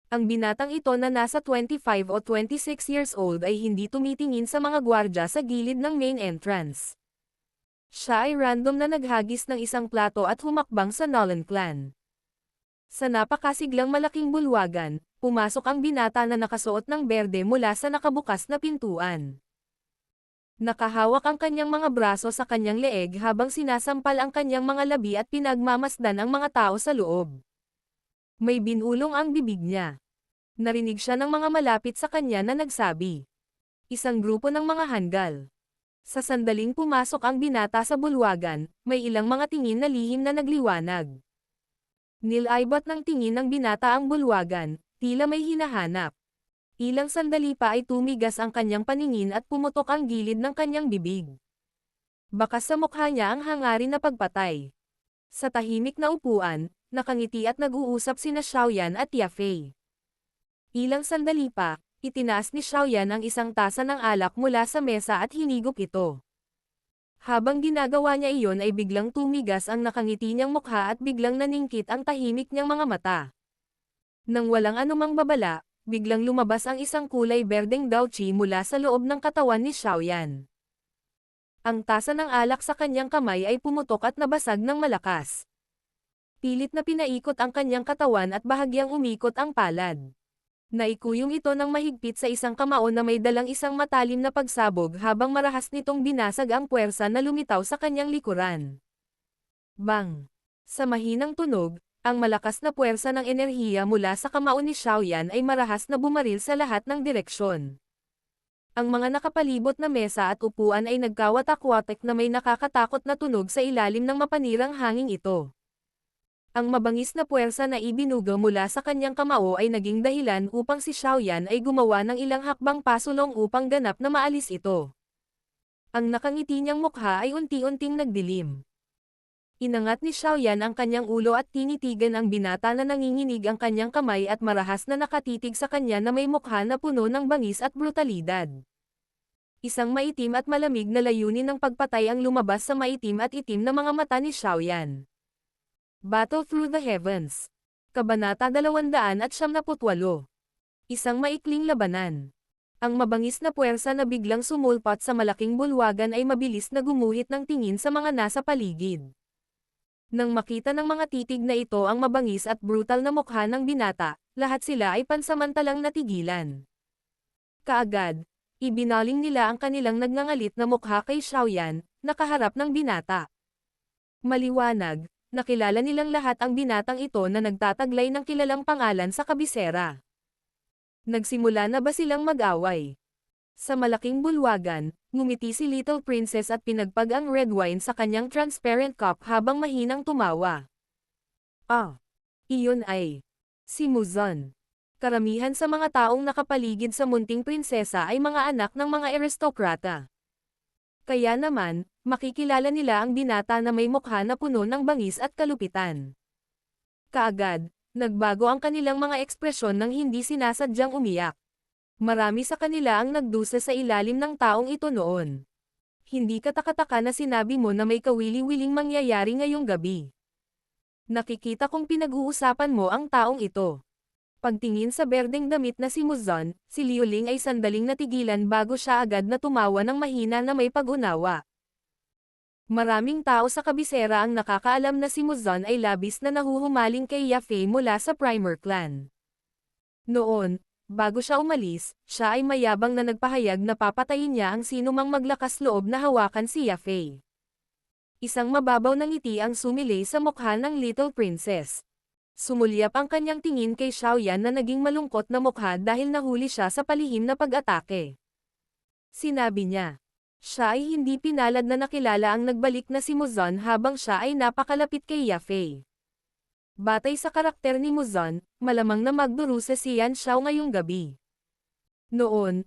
Ang binatang ito na nasa 25 o 26 years old ay hindi tumitingin sa mga gwardya sa gilid ng main entrance. Siya ay random na naghagis ng isang plato at humakbang sa Nolan clan. Sa napakasiglang malaking bulwagan, pumasok ang binata na nakasuot ng berde mula sa nakabukas na pintuan. Nakahawak ang kanyang mga braso sa kanyang leeg habang sinasampal ang kanyang mga labi at pinagmamasdan ang mga tao sa loob. May binulong ang bibig niya. Narinig siya ng mga malapit sa kanya na nagsabi. Isang grupo ng mga hanggal. Sa sandaling pumasok ang binata sa bulwagan, may ilang mga tingin na lihim na nagliwanag. Nilaybot ng tingin ng binata ang bulwagan, tila may hinahanap. Ilang sandali pa ay tumigas ang kanyang paningin at pumutok ang gilid ng kanyang bibig. Bakas sa mukha niya ang hangarin na pagpatay. Sa tahimik na upuan, nakangiti at nag-uusap sina Xiaoyan at Yafei. Ilang sandali pa, itinaas ni Xiaoyan ang isang tasa ng alak mula sa mesa at hinigop ito. Habang ginagawa niya iyon ay biglang tumigas ang nakangiti niyang mukha at biglang naningkit ang tahimik niyang mga mata. Nang walang anumang babala, biglang lumabas ang isang kulay berdeng daochi mula sa loob ng katawan ni Xiaoyan. Ang tasa ng alak sa kanyang kamay ay pumutok at nabasag ng malakas. Pilit na pinaikot ang kanyang katawan at bahagyang umikot ang palad. Naikuyong ito ng mahigpit sa isang kamao na may dalang isang matalim na pagsabog habang marahas nitong binasag ang puwersa na lumitaw sa kanyang likuran. Bang! Sa mahinang tunog, ang malakas na puwersa ng enerhiya mula sa kamao ni Xiaoyan ay marahas na bumaril sa lahat ng direksyon. Ang mga nakapalibot na mesa at upuan ay nagkawatak-watak na may nakakatakot na tunog sa ilalim ng mapanirang hanging ito. Ang mabangis na puwersa na ibinuga mula sa kanyang kamao ay naging dahilan upang si Xiaoyan ay gumawa ng ilang hakbang pasulong upang ganap na maalis ito. Ang nakangiti niyang mukha ay unti-unting nagdilim. Inangat ni Xiaoyan ang kanyang ulo at tinitigan ang binata na nanginginig ang kanyang kamay at marahas na nakatitig sa kanya na may mukha na puno ng bangis at brutalidad. Isang maitim at malamig na layunin ng pagpatay ang lumabas sa maitim at itim na mga mata ni Xiaoyan. Battle Through the Heavens. Kabanata 278. Isang maikling labanan. Ang mabangis na puwersa na biglang sumulpat sa malaking bulwagan ay mabilis na gumuhit ng tingin sa mga nasa paligid. Nang makita ng mga titig na ito ang mabangis at brutal na mukha ng binata, lahat sila ay pansamantalang natigilan. Kaagad, ibinaling nila ang kanilang nagngangalit na mukha kay Xiaoyan, nakaharap ng binata. Maliwanag, nakilala nilang lahat ang binatang ito na nagtataglay ng kilalang pangalan sa kabisera. Nagsimula na ba silang mag-away? Sa malaking bulwagan, ngumiti si Little Princess at pinagpag ang red wine sa kanyang transparent cup habang mahinang tumawa. Ah! Iyon ay si Muzon. Karamihan sa mga taong nakapaligid sa munting prinsesa ay mga anak ng mga aristokrata. Kaya naman, makikilala nila ang binata na may mukha na puno ng bangis at kalupitan. Kaagad, nagbago ang kanilang mga ekspresyon nang hindi sinasadyang umiyak. Marami sa kanila ang nagdusa sa ilalim ng taong ito noon. Hindi katakataka na sinabi mo na may kawili-wiling mangyayari ngayong gabi. Nakikita kong pinag-uusapan mo ang taong ito. Pagtingin sa berdeng damit na si Muzon, si Liuling ay sandaling natigilan bago siya agad na tumawa ng mahina na may pag-unawa. Maraming tao sa kabisera ang nakakaalam na si Muzon ay labis na nahuhumaling kay Yafei mula sa Primer Clan. Noon, bago siya umalis, siya ay mayabang na nagpahayag na papatayin niya ang sinumang maglakas loob na hawakan si Yafei. Isang mababaw na ngiti ang sumilay sa mukha ng Little Princess. Sumulyap ang kanyang tingin kay Xiaoyan na naging malungkot na mukha dahil nahuli siya sa palihim na pag-atake. Sinabi niya. Siya ay hindi pinalad na nakilala ang nagbalik na si Muzon habang siya ay napakalapit kay Yafei. Batay sa karakter ni Muzon, malamang na magdurusa si Yan Xiao ngayong gabi. Noong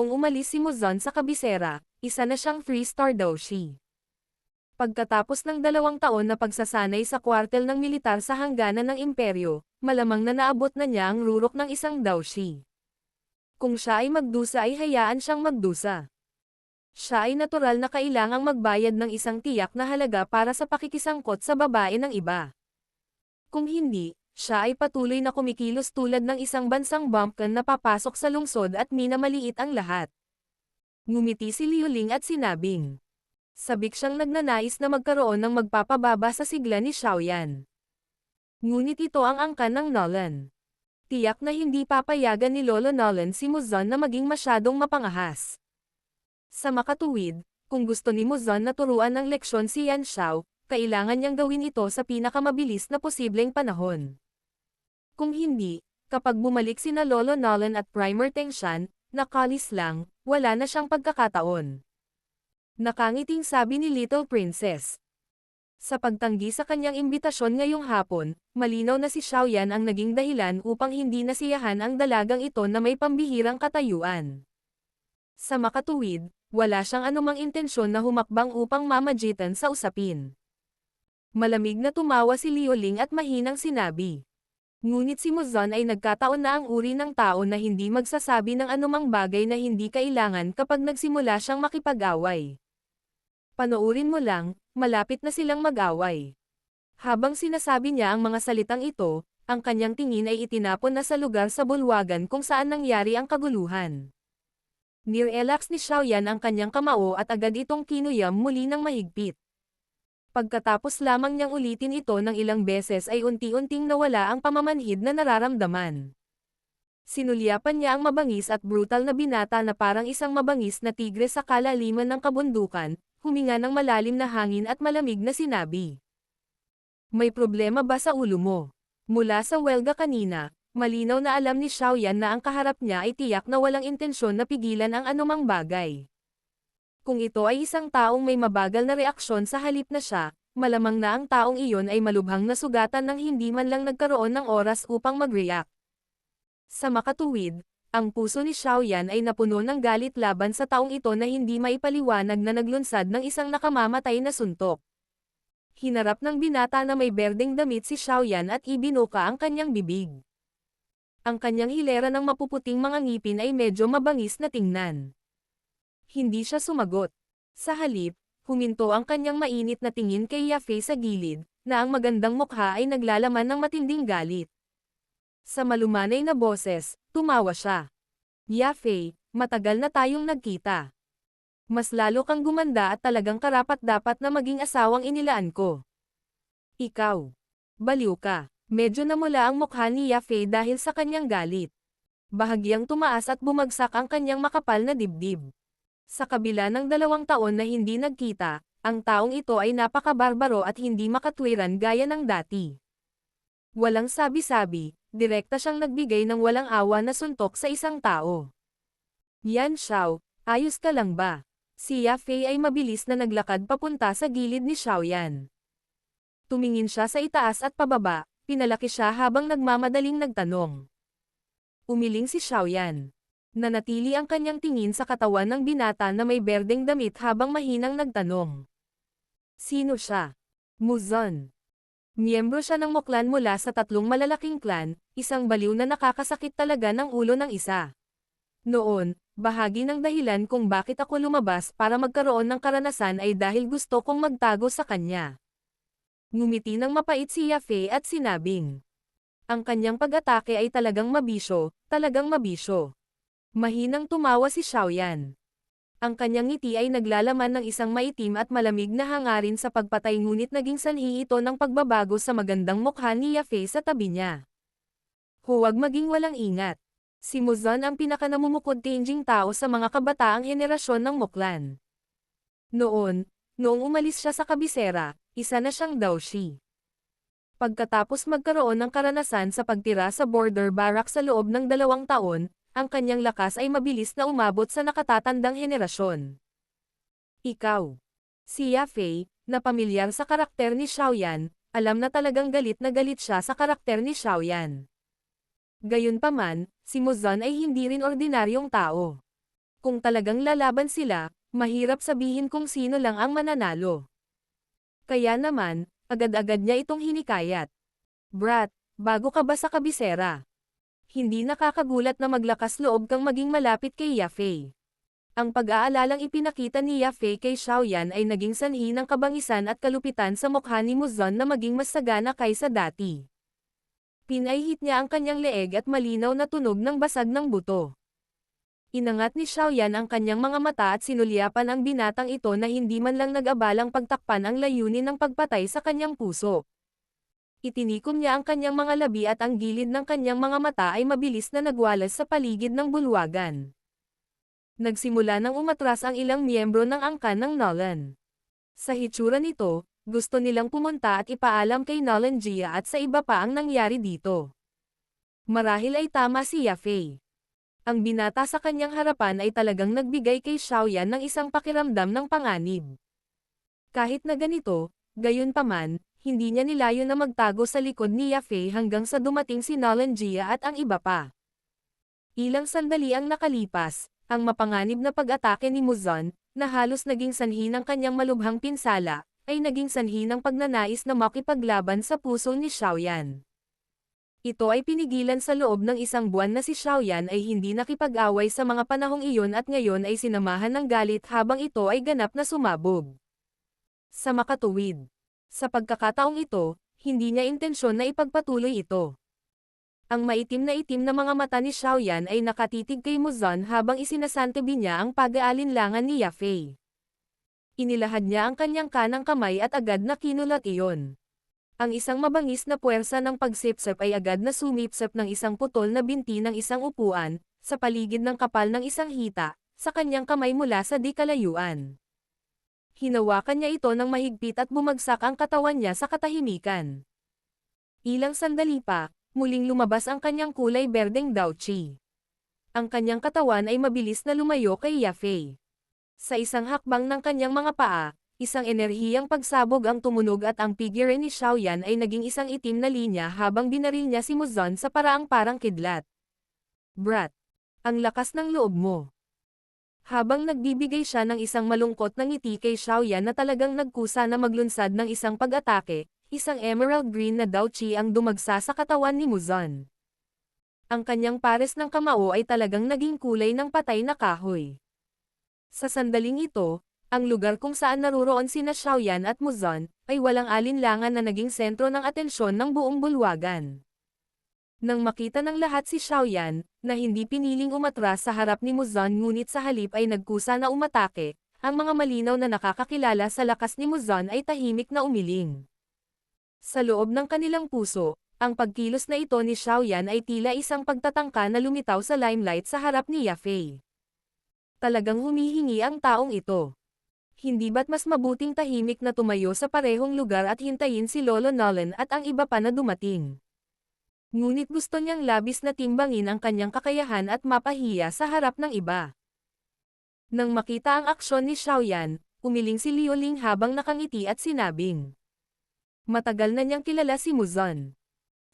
umalis si Muzon sa kabisera, isa na siyang 3-star Doshi. Pagkatapos ng 2 taon na pagsasanay sa kwartel ng militar sa hangganan ng imperyo, malamang na naabot na niya ang rurok ng isang Doshi. Kung siya ay magdusa ay hayaan siyang magdusa. Siya ay natural na kailangang magbayad ng isang tiyak na halaga para sa pakikisangkot sa babae ng iba. Kung hindi, siya ay patuloy na kumikilos tulad ng isang bansang bumpkin na papasok sa lungsod at minamaliit ang lahat. Ngumiti si Liuling at sinabing. Sabik siyang nagnanais na magkaroon ng magpapababa sa sigla ni Xiaoyan. Ngunit ito ang angkan ng Nolan. Tiyak na hindi papayagan ni Lolo Nolan si Muzon na maging masyadong mapangahas. Sa makatuwid, kung gusto ni Muzon na turuan ng leksyon si Yan Xiao, kailangan niyang gawin ito sa pinakamabilis na posibleng panahon. Kung hindi, kapag bumalik sina Lolo Nolan at Primer Tengshan, nakalis lang, wala na siyang pagkakataon. Nakangiting sabi ni Little Princess. Sa pagtanggi sa kanyang imbitasyon ngayong hapon, malinaw na si Xiaoyan ang naging dahilan upang hindi nasiyahan ang dalagang ito na may pambihirang katayuan. Sa makatuwid, wala siyang anumang intensyon na humakbang upang mamagitan sa usapin. Malamig na tumawa si Liuling at mahinang sinabi. Ngunit si Muzon ay nagkataon na ang uri ng tao na hindi magsasabi ng anumang bagay na hindi kailangan kapag nagsimula siyang makipag-away. Panoorin mo lang, malapit na silang mag-away. Habang sinasabi niya ang mga salitang ito, ang kanyang tingin ay itinapon na sa lugar sa bulwagan kung saan nangyari ang kaguluhan. Nirelax ni Xiaoyan ang kanyang kamao at agad itong kinuyam muli ng mahigpit. Pagkatapos lamang niyang ulitin ito ng ilang beses ay unti-unting nawala ang pamamanhid na nararamdaman. Sinulyapan niya ang mabangis at brutal na binata na parang isang mabangis na tigre sa kalaliman ng kabundukan, huminga ng malalim na hangin at malamig na sinabi. May problema ba sa ulo mo? Mula sa welga kanina, malinaw na alam ni Xiaoyan na ang kaharap niya ay tiyak na walang intensyon na pigilan ang anumang bagay. Kung ito ay isang taong may mabagal na reaksyon sa halip na siya, malamang na ang taong iyon ay malubhang nasugatan ng hindi man lang nagkaroon ng oras upang mag-react. Sa makatuwid, ang puso ni Xiaoyan ay napuno ng galit laban sa taong ito na hindi maipaliwanag na naglunsad ng isang nakamamatay na suntok. Hinarap ng binata na may berdeng damit si Xiaoyan at ibinuka ang kanyang bibig. Ang kanyang hilera ng mapuputing mga ngipin ay medyo mabangis na tingnan. Hindi siya sumagot. Sa halip, huminto ang kanyang mainit na tingin kay Yafei sa gilid, na ang magandang mukha ay naglalaman ng matinding galit. Sa malumanay na boses, tumawa siya. Yafei, matagal na tayong nagkita. Mas lalo kang gumanda at talagang karapat-dapat na maging asawang inilaan ko. Ikaw. Baliw ka. Medyo namula ang mukha ni Yafei dahil sa kanyang galit. Bahagyang tumaas at bumagsak ang kanyang makapal na dibdib. Sa kabila ng 2 taon na hindi nagkita, ang taong ito ay napakabarbaro at hindi makatwiran gaya ng dati. Walang sabi-sabi, direkta siyang nagbigay ng walang awa na suntok sa isang tao. Yan Xiao, ayos ka lang ba? Si Yafei ay mabilis na naglakad papunta sa gilid ni Xiaoyan. Tumingin siya sa itaas at pababa, pinalaki siya habang nagmamadaling nagtanong. Umiling si Xiaoyan. Nanatili ang kanyang tingin sa katawan ng binata na may berdeng damit habang mahinang nagtanong. Sino siya? Muzon. Miyembro siya ng muklan mula sa 3 malalaking clan, isang baliw na nakakasakit talaga ng ulo ng isa. Noon, bahagi ng dahilan kung bakit ako lumabas para magkaroon ng karanasan ay dahil gusto kong magtago sa kanya. Ngumiti ng mapait si Yafei at sinabing. Ang kanyang pag-atake ay talagang mabisyo, talagang mabisyo. Mahinang tumawa si Xiaoyan. Ang kanyang ngiti ay naglalaman ng isang maitim at malamig na hangarin sa pagpatay ngunit naging sanhi ito ng pagbabago sa magandang mukha ni Yafei sa tabi niya. Huwag maging walang ingat. Si Muzon ang pinakanamumukod-tinging tao sa mga kabataang henerasyon ng muklan. Noong umalis siya sa kabisera, isa na siyang Daoshi. Pagkatapos magkaroon ng karanasan sa pagtira sa border barrack sa loob ng 2 taon, ang kanyang lakas ay mabilis na umabot sa nakatatandang henerasyon. Ikaw. Si Yafei, na pamilyar sa karakter ni Xiaoyan, alam na talagang galit na galit siya sa karakter ni Xiaoyan. Gayunpaman, si Muzon ay hindi rin ordinaryong tao. Kung talagang lalaban sila, mahirap sabihin kung sino lang ang mananalo. Kaya naman, agad-agad niya itong hinikayat. Brat, bago ka ba sa kabisera? Hindi nakakagulat na maglakas loob kang maging malapit kay Yafei. Ang pag-aalalang ipinakita ni Yafei kay Xiaoyan ay naging sanhi ng kabangisan at kalupitan sa mukha ni Muzon na maging mas sagana kaysa dati. Pinaihit niya ang kanyang leeg at malinaw na tunog ng basag ng buto. Inangat ni Xiaoyan ang kanyang mga mata at sinulyapan ang binatang ito na hindi man lang nag-abalang pagtakpan ang layunin ng pagpatay sa kanyang puso. Itinikom niya ang kanyang mga labi at ang gilid ng kanyang mga mata ay mabilis na nagwalas sa paligid ng bulwagan. Nagsimula nang umatras ang ilang miyembro ng angkan ng Nolan. Sa hitsura nito, gusto nilang pumunta at ipaalam kay Nolan Jia at sa iba pa ang nangyari dito. Marahil ay tama si Yafei. Ang binata sa kanyang harapan ay talagang nagbigay kay Xiaoyan ng isang pakiramdam ng panganib. Kahit na ganito, gayunpaman, hindi niya nilayo na magtago sa likod ni Yafei hanggang sa dumating si Nolan Jia at ang iba pa. Ilang sandali ang nakalipas, ang mapanganib na pag-atake ni Muzon, na halos naging sanhi ng kanyang malubhang pinsala, ay naging sanhi ng pagnanais na makipaglaban sa puso ni Xiaoyan. Ito ay pinigilan sa loob ng 1 buwan na si Xiaoyan ay hindi nakipag-away sa mga panahong iyon at ngayon ay sinamahan ng galit habang ito ay ganap na sumabog. Sa makatuwid. Sa pagkakataong ito, hindi niya intensyon na ipagpatuloy ito. Ang maitim na mga mata ni Xiaoyan ay nakatitig kay Muzon habang isinasantabi niya ang pag-aalinlangan ni Yafei. Inilahad niya ang kanyang kanang kamay at agad na kinulat iyon. Ang isang mabangis na puwersa ng pagsipsip ay agad na sumipsip ng isang putol na binti ng isang upuan, sa paligid ng kapal ng isang hita, sa kanyang kamay mula sa di kalayuan. Hinawakan niya ito ng mahigpit at bumagsak ang katawan niya sa katahimikan. Ilang sandali pa, muling lumabas ang kanyang kulay berdeng Daochi. Ang kanyang katawan ay mabilis na lumayo kay Yafei. Sa isang hakbang ng kanyang mga paa, isang enerhiyang pagsabog ang tumunog at ang figure ni Xiaoyan ay naging isang itim na linya habang binaril niya si Muzan sa paraang parang kidlat. Brat! Ang lakas ng loob mo! Habang nagbibigay siya ng isang malungkot na ngiti kay Xiaoyan na talagang nagkusa na maglunsad ng isang pag-atake, isang emerald green na Daochi ang dumagsa sa katawan ni Muzan. Ang kanyang pares ng kamao ay talagang naging kulay ng patay na kahoy. Sa sandaling ito, ang lugar kung saan naruroon sina Xiaoyan at Muzan, ay walang alinlangan na naging sentro ng atensyon ng buong bulwagan. Nang makita ng lahat si Xiaoyan, na hindi piniling umatras sa harap ni Muzan ngunit sa halip ay nagkusa na umatake, ang mga malinaw na nakakakilala sa lakas ni Muzan ay tahimik na umiling. Sa loob ng kanilang puso, ang pagkilos na ito ni Xiaoyan ay tila isang pagtatangka na lumitaw sa limelight sa harap ni Yafei. Talagang humihingi ang taong ito. Hindi ba't mas mabuting tahimik na tumayo sa parehong lugar at hintayin si Lolo Nolan at ang iba pa na dumating? Ngunit gusto niyang labis na timbangin ang kanyang kakayahan at mapahiya sa harap ng iba. Nang makita ang aksyon ni Xiaoyan, umiling si Liu Ling habang nakangiti at sinabing, matagal na niyang kilala si Muzan.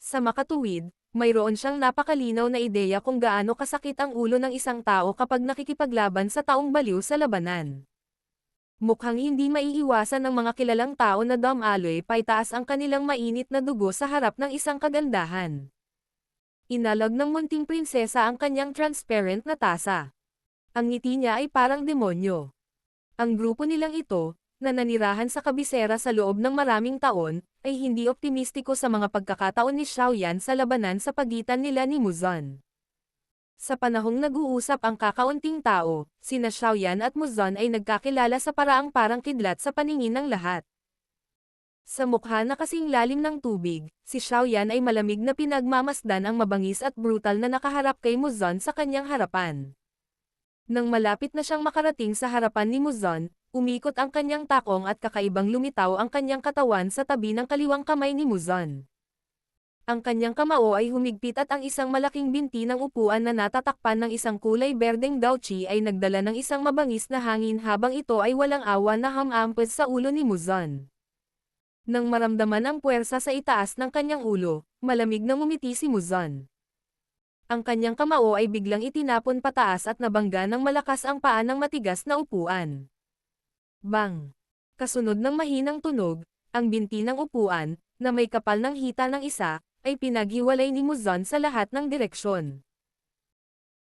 Sa makatuwid, mayroon siyang napakalinaw na ideya kung gaano kasakit ang ulo ng isang tao kapag nakikipaglaban sa taong baliw sa labanan. Mukhang hindi maiiwasan ng mga kilalang tao na dumaloy paitaas ang kanilang mainit na dugo sa harap ng isang kagandahan. Inalog ng munting prinsesa ang kanyang transparent na tasa. Ang ngiti niya ay parang demonyo. Ang grupo nilang ito, na nanirahan sa kabisera sa loob ng maraming taon, ay hindi optimistiko sa mga pagkakataon ni Xiaoyan sa labanan sa pagitan nila ni Muzan. Sa panahong nag-uusap ang kakaunting tao, sina Xiaoyan at Muzan ay nagkakilala sa paraang parang kidlat sa paningin ng lahat. Sa mukha na kasing lalim ng tubig, si Xiaoyan ay malamig na pinagmamasdan ang mabangis at brutal na nakaharap kay Muzan sa kanyang harapan. Nang malapit na siyang makarating sa harapan ni Muzan, umikot ang kanyang takong at kakaibang lumitaw ang kanyang katawan sa tabi ng kaliwang kamay ni Muzan. Ang kanyang kamao ay humigpit at ang isang malaking binti ng upuan na natatakpan ng isang kulay berdeng Daochi ay nagdala ng isang mabangis na hangin habang ito ay walang awa na hamampes sa ulo ni Muzan. Nang maramdaman ang puwersa sa itaas ng kanyang ulo, malamig na ngumiti si Muzan. Ang kanyang kamao ay biglang itinapon pataas at nabangga ng malakas ang paa ng matigas na upuan. Bang! Kasunod ng mahinang tunog, ang binti ng upuan, na may kapal ng hita ng isa, ay pinaghiwalay ni Muzan sa lahat ng direksyon.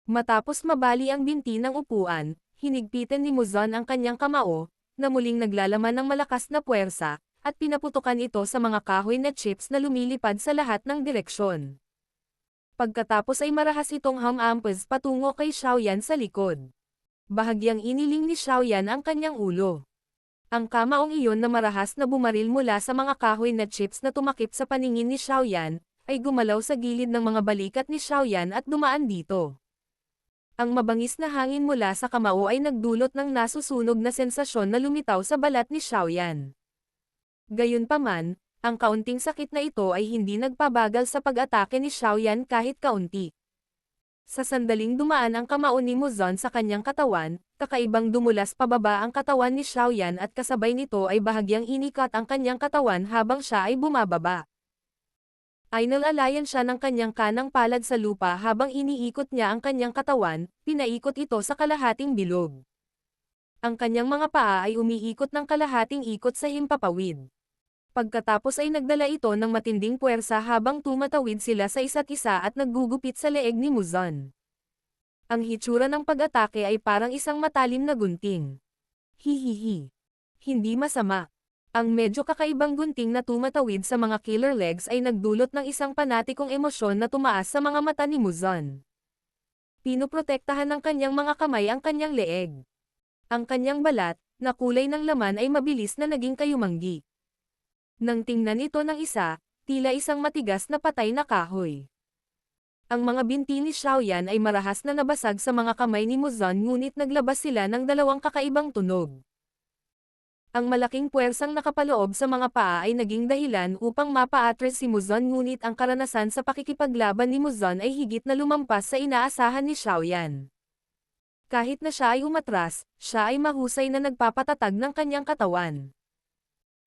Matapos mabali ang binti ng upuan, hinigpitan ni Muzan ang kanyang kamao, na muling naglalaman ng malakas na puwersa, at pinaputukan ito sa mga kahoy na chips na lumilipad sa lahat ng direksyon. Pagkatapos ay marahas itong hamampes patungo kay Xiaoyan sa likod. Bahagyang iniling ni Xiaoyan ang kanyang ulo. Ang kamaong iyon na marahas na bumaril mula sa mga kahoy na chips na tumakip sa paningin ni Xiaoyan, ay gumalaw sa gilid ng mga balikat ni Xiaoyan at dumaan dito. Ang mabangis na hangin mula sa kamao ay nagdulot ng nasusunog na sensasyon na lumitaw sa balat ni Xiaoyan. Gayunpaman, ang kaunting sakit na ito ay hindi nagpabagal sa pag-atake ni Xiaoyan kahit kaunti. Sa sandaling dumaan ang kamao ni Muzan sa kanyang katawan, kakaibang dumulas pababa ang katawan ni Xiaoyan at kasabay nito ay bahagyang inikat ang kanyang katawan habang siya ay bumababa. Ay nalalayan siya ng kanyang kanang palad sa lupa habang iniikot niya ang kanyang katawan, pinaikot ito sa kalahating bilog. Ang kanyang mga paa ay umiikot ng kalahating ikot sa himpapawid. Pagkatapos ay nagdala ito ng matinding puwersa habang tumatawid sila sa isa't isa at naggugupit sa leeg ni Muzan. Ang hitsura ng pag-atake ay parang isang matalim na gunting. Hihihi. Hindi masama. Ang medyo kakaibang gunting na tumatawid sa mga killer legs ay nagdulot ng isang panatikong emosyon na tumaas sa mga mata ni Muzan. Pinoprotektahan ng kanyang mga kamay ang kanyang leeg. Ang kanyang balat, na kulay ng laman ay mabilis na naging kayumanggi. Nang tingnan ito ng isa, tila isang matigas na patay na kahoy. Ang mga binti ni Xiaoyan ay marahas na nabasag sa mga kamay ni Muzan ngunit naglabas sila ng dalawang kakaibang tunog. Ang malaking puwersang nakapaloob sa mga paa ay naging dahilan upang mapa-atras si Muzan, ngunit ang karanasan sa pakikipaglaban ni Muzan ay higit na lumampas sa inaasahan ni Xiaoyan. Kahit na siya ay umatras, siya ay mahusay na nagpapatatag ng kanyang katawan.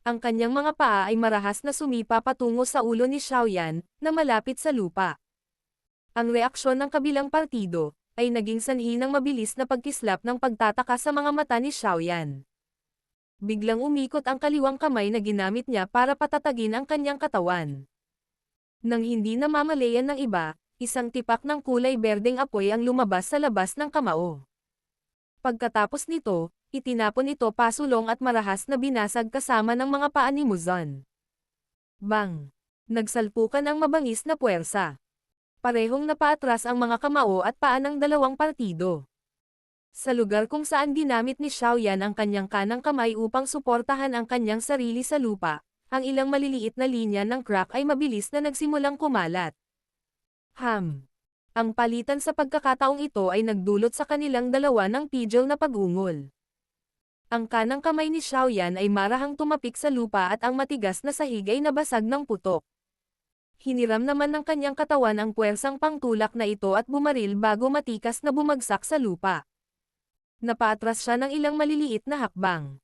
Ang kanyang mga paa ay marahas na sumipa patungo sa ulo ni Xiaoyan, na malapit sa lupa. Ang reaksyon ng kabilang partido ay naging sanhi ng mabilis na pagkislap ng pagtataka sa mga mata ni Xiaoyan. Biglang umikot ang kaliwang kamay na ginamit niya para patatagin ang kanyang katawan. Nang hindi namamalayan ng iba, isang tipak ng kulay berdeng apoy ang lumabas sa labas ng kamao. Pagkatapos nito, itinapon ito pasulong at marahas na binasag kasama ng mga paa ni Muzan. Bang! Nagsalpukan ang mabangis na puwersa. Parehong napaatras ang mga kamao at paa ng dalawang partido. Sa lugar kung saan ginamit ni Xiaoyan ang kanyang kanang kamay upang suportahan ang kanyang sarili sa lupa, ang ilang maliliit na linya ng crack ay mabilis na nagsimulang kumalat. Ang palitan sa pagkakataong ito ay nagdulot sa kanilang dalawa ng tigil na pag-ungol. Ang kanang kamay ni Xiaoyan ay marahang tumapik sa lupa at ang matigas na sahig ay nabasag ng putok. Hiniram naman ng kanyang katawan ang puwersang pangtulak na ito at bumaril bago matikas na bumagsak sa lupa. Napaatras siya ng ilang maliliit na hakbang.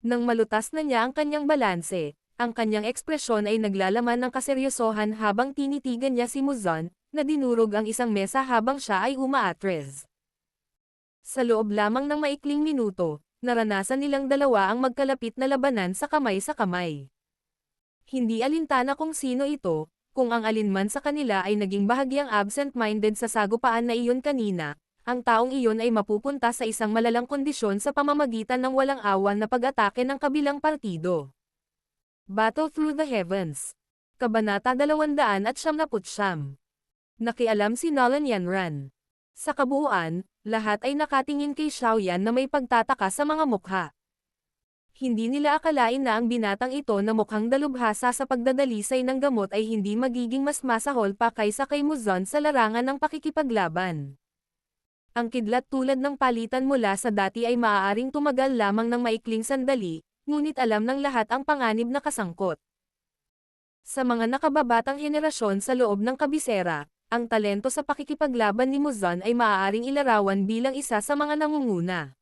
Nang malutas na niya ang kanyang balanse, ang kanyang ekspresyon ay naglalaman ng kaseryosohan habang tinitigan niya si Muzan, na dinurog ang isang mesa habang siya ay umaatras. Sa loob lamang ng maikling minuto, naranasan nilang dalawa ang magkalapit na labanan sa kamay sa kamay. Hindi alintana kung sino ito, kung ang alinman sa kanila ay naging bahagyang absent-minded sa sagupaan na iyon kanina, ang taong iyon ay mapupunta sa isang malalang kondisyon sa pamamagitan ng walang awan na pag-atake ng kabilang partido. Battle Through the Heavens. Kabanata 299. Nakialam si Nolan Yanran. Sa kabuuan, lahat ay nakatingin kay Xiaoyan na may pagtataka sa mga mukha. Hindi nila akalain na ang binatang ito na mukhang dalubhasa sa pagdadalisay ng gamot ay hindi magiging mas masahol pa kaysa kay Muzan sa larangan ng pakikipaglaban. Ang kidlat tulad ng palitan mula sa dati ay maaaring tumagal lamang ng maikling sandali, ngunit alam ng lahat ang panganib na kasangkot. Sa mga nakababatang henerasyon sa loob ng kabisera, ang talento sa pakikipaglaban ni Muzan ay maaaring ilarawan bilang isa sa mga nangunguna.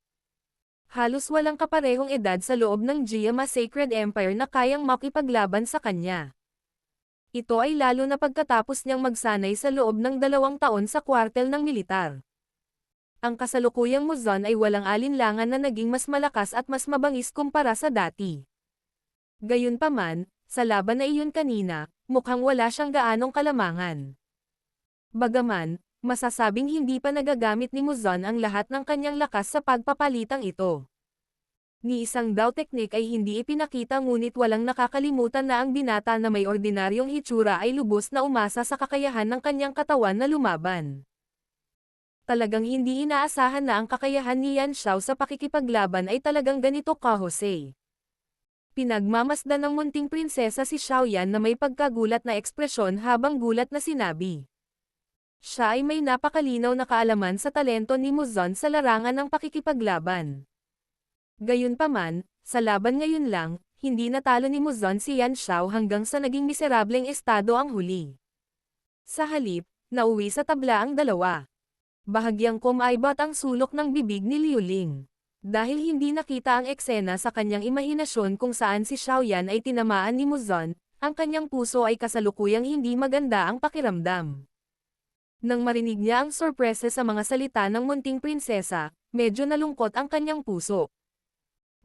Halos walang kaparehong edad sa loob ng Jiama Sacred Empire na kayang makipaglaban sa kanya. Ito ay lalo na pagkatapos niyang magsanay sa loob ng 2 taon sa kwartel ng militar. Ang kasalukuyang Muzan ay walang alinlangan na naging mas malakas at mas mabangis kumpara sa dati. Gayunpaman, sa laban na iyon kanina, mukhang wala siyang gaanong kalamangan. Bagaman, masasabing hindi pa nagagamit ni Muzan ang lahat ng kanyang lakas sa pagpapalitang ito. Ni isang daw teknik ay hindi ipinakita, ngunit walang nakakalimutan na ang binata na may ordinaryong hitsura ay lubos na umasa sa kakayahan ng kanyang katawan na lumaban. Talagang hindi inaasahan na ang kakayahan ni Yan Xiao sa pakikipaglaban ay talagang ganito kahusay. Pinagmamasdan ng munting prinsesa si Xiaoyan na may pagkagulat na ekspresyon habang gulat na sinabi. Siya ay may napakalinaw na kaalaman sa talento ni Muzan sa larangan ng pakikipaglaban. Gayunpaman, sa laban ngayon lang, hindi natalo ni Muzan si Yan Xiao hanggang sa naging miserableng estado ang huli. Sa halip, nauwi sa tabla ang dalawa. Bahagyang kumaibot ang sulok ng bibig ni Liu Ling. Dahil hindi nakita ang eksena sa kanyang imahinasyon kung saan si Xiaoyan ay tinamaan ni Muzan, ang kanyang puso ay kasalukuyang hindi maganda ang pakiramdam. Nang marinig niya ang sorpresa sa mga salita ng munting prinsesa, medyo nalungkot ang kanyang puso.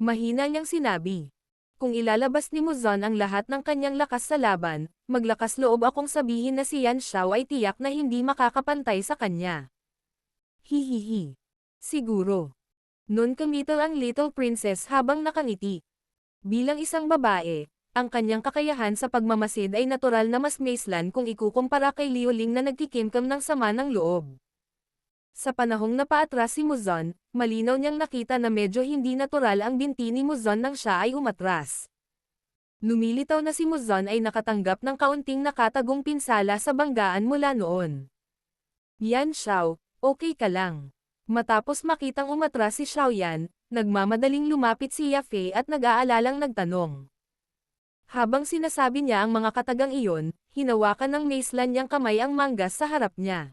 Mahina niyang sinabi, "Kung ilalabas ni Muzan ang lahat ng kanyang lakas sa laban, maglakas loob akong sabihin na si Yan Xiao ay tiyak na hindi makakapantay sa kanya." Hihihi. Siguro. Noon kumitil ang little princess habang nakangiti. Bilang isang babae, ang kanyang kakayahan sa pagmamasid ay natural na mas maislan kung ikukumpara kay Liu Ling na nagkikimkim ng sama ng loob. Sa panahong napaatras si Muzan, malinaw niyang nakita na medyo hindi natural ang binti ni Muzan nang siya ay umatras. Lumilitaw na si Muzan ay nakatanggap ng kaunting nakatagong pinsala sa banggaan mula noon. Yan Xiao, okay ka lang. Matapos makitang umatras si Xiaoyan, Nagmamadaling lumapit si Yafei at nag-aalalang nagtanong. Habang sinasabi niya ang mga katagang iyon, hinawakan ng Macelan niyang kamay ang Mangas sa harap niya.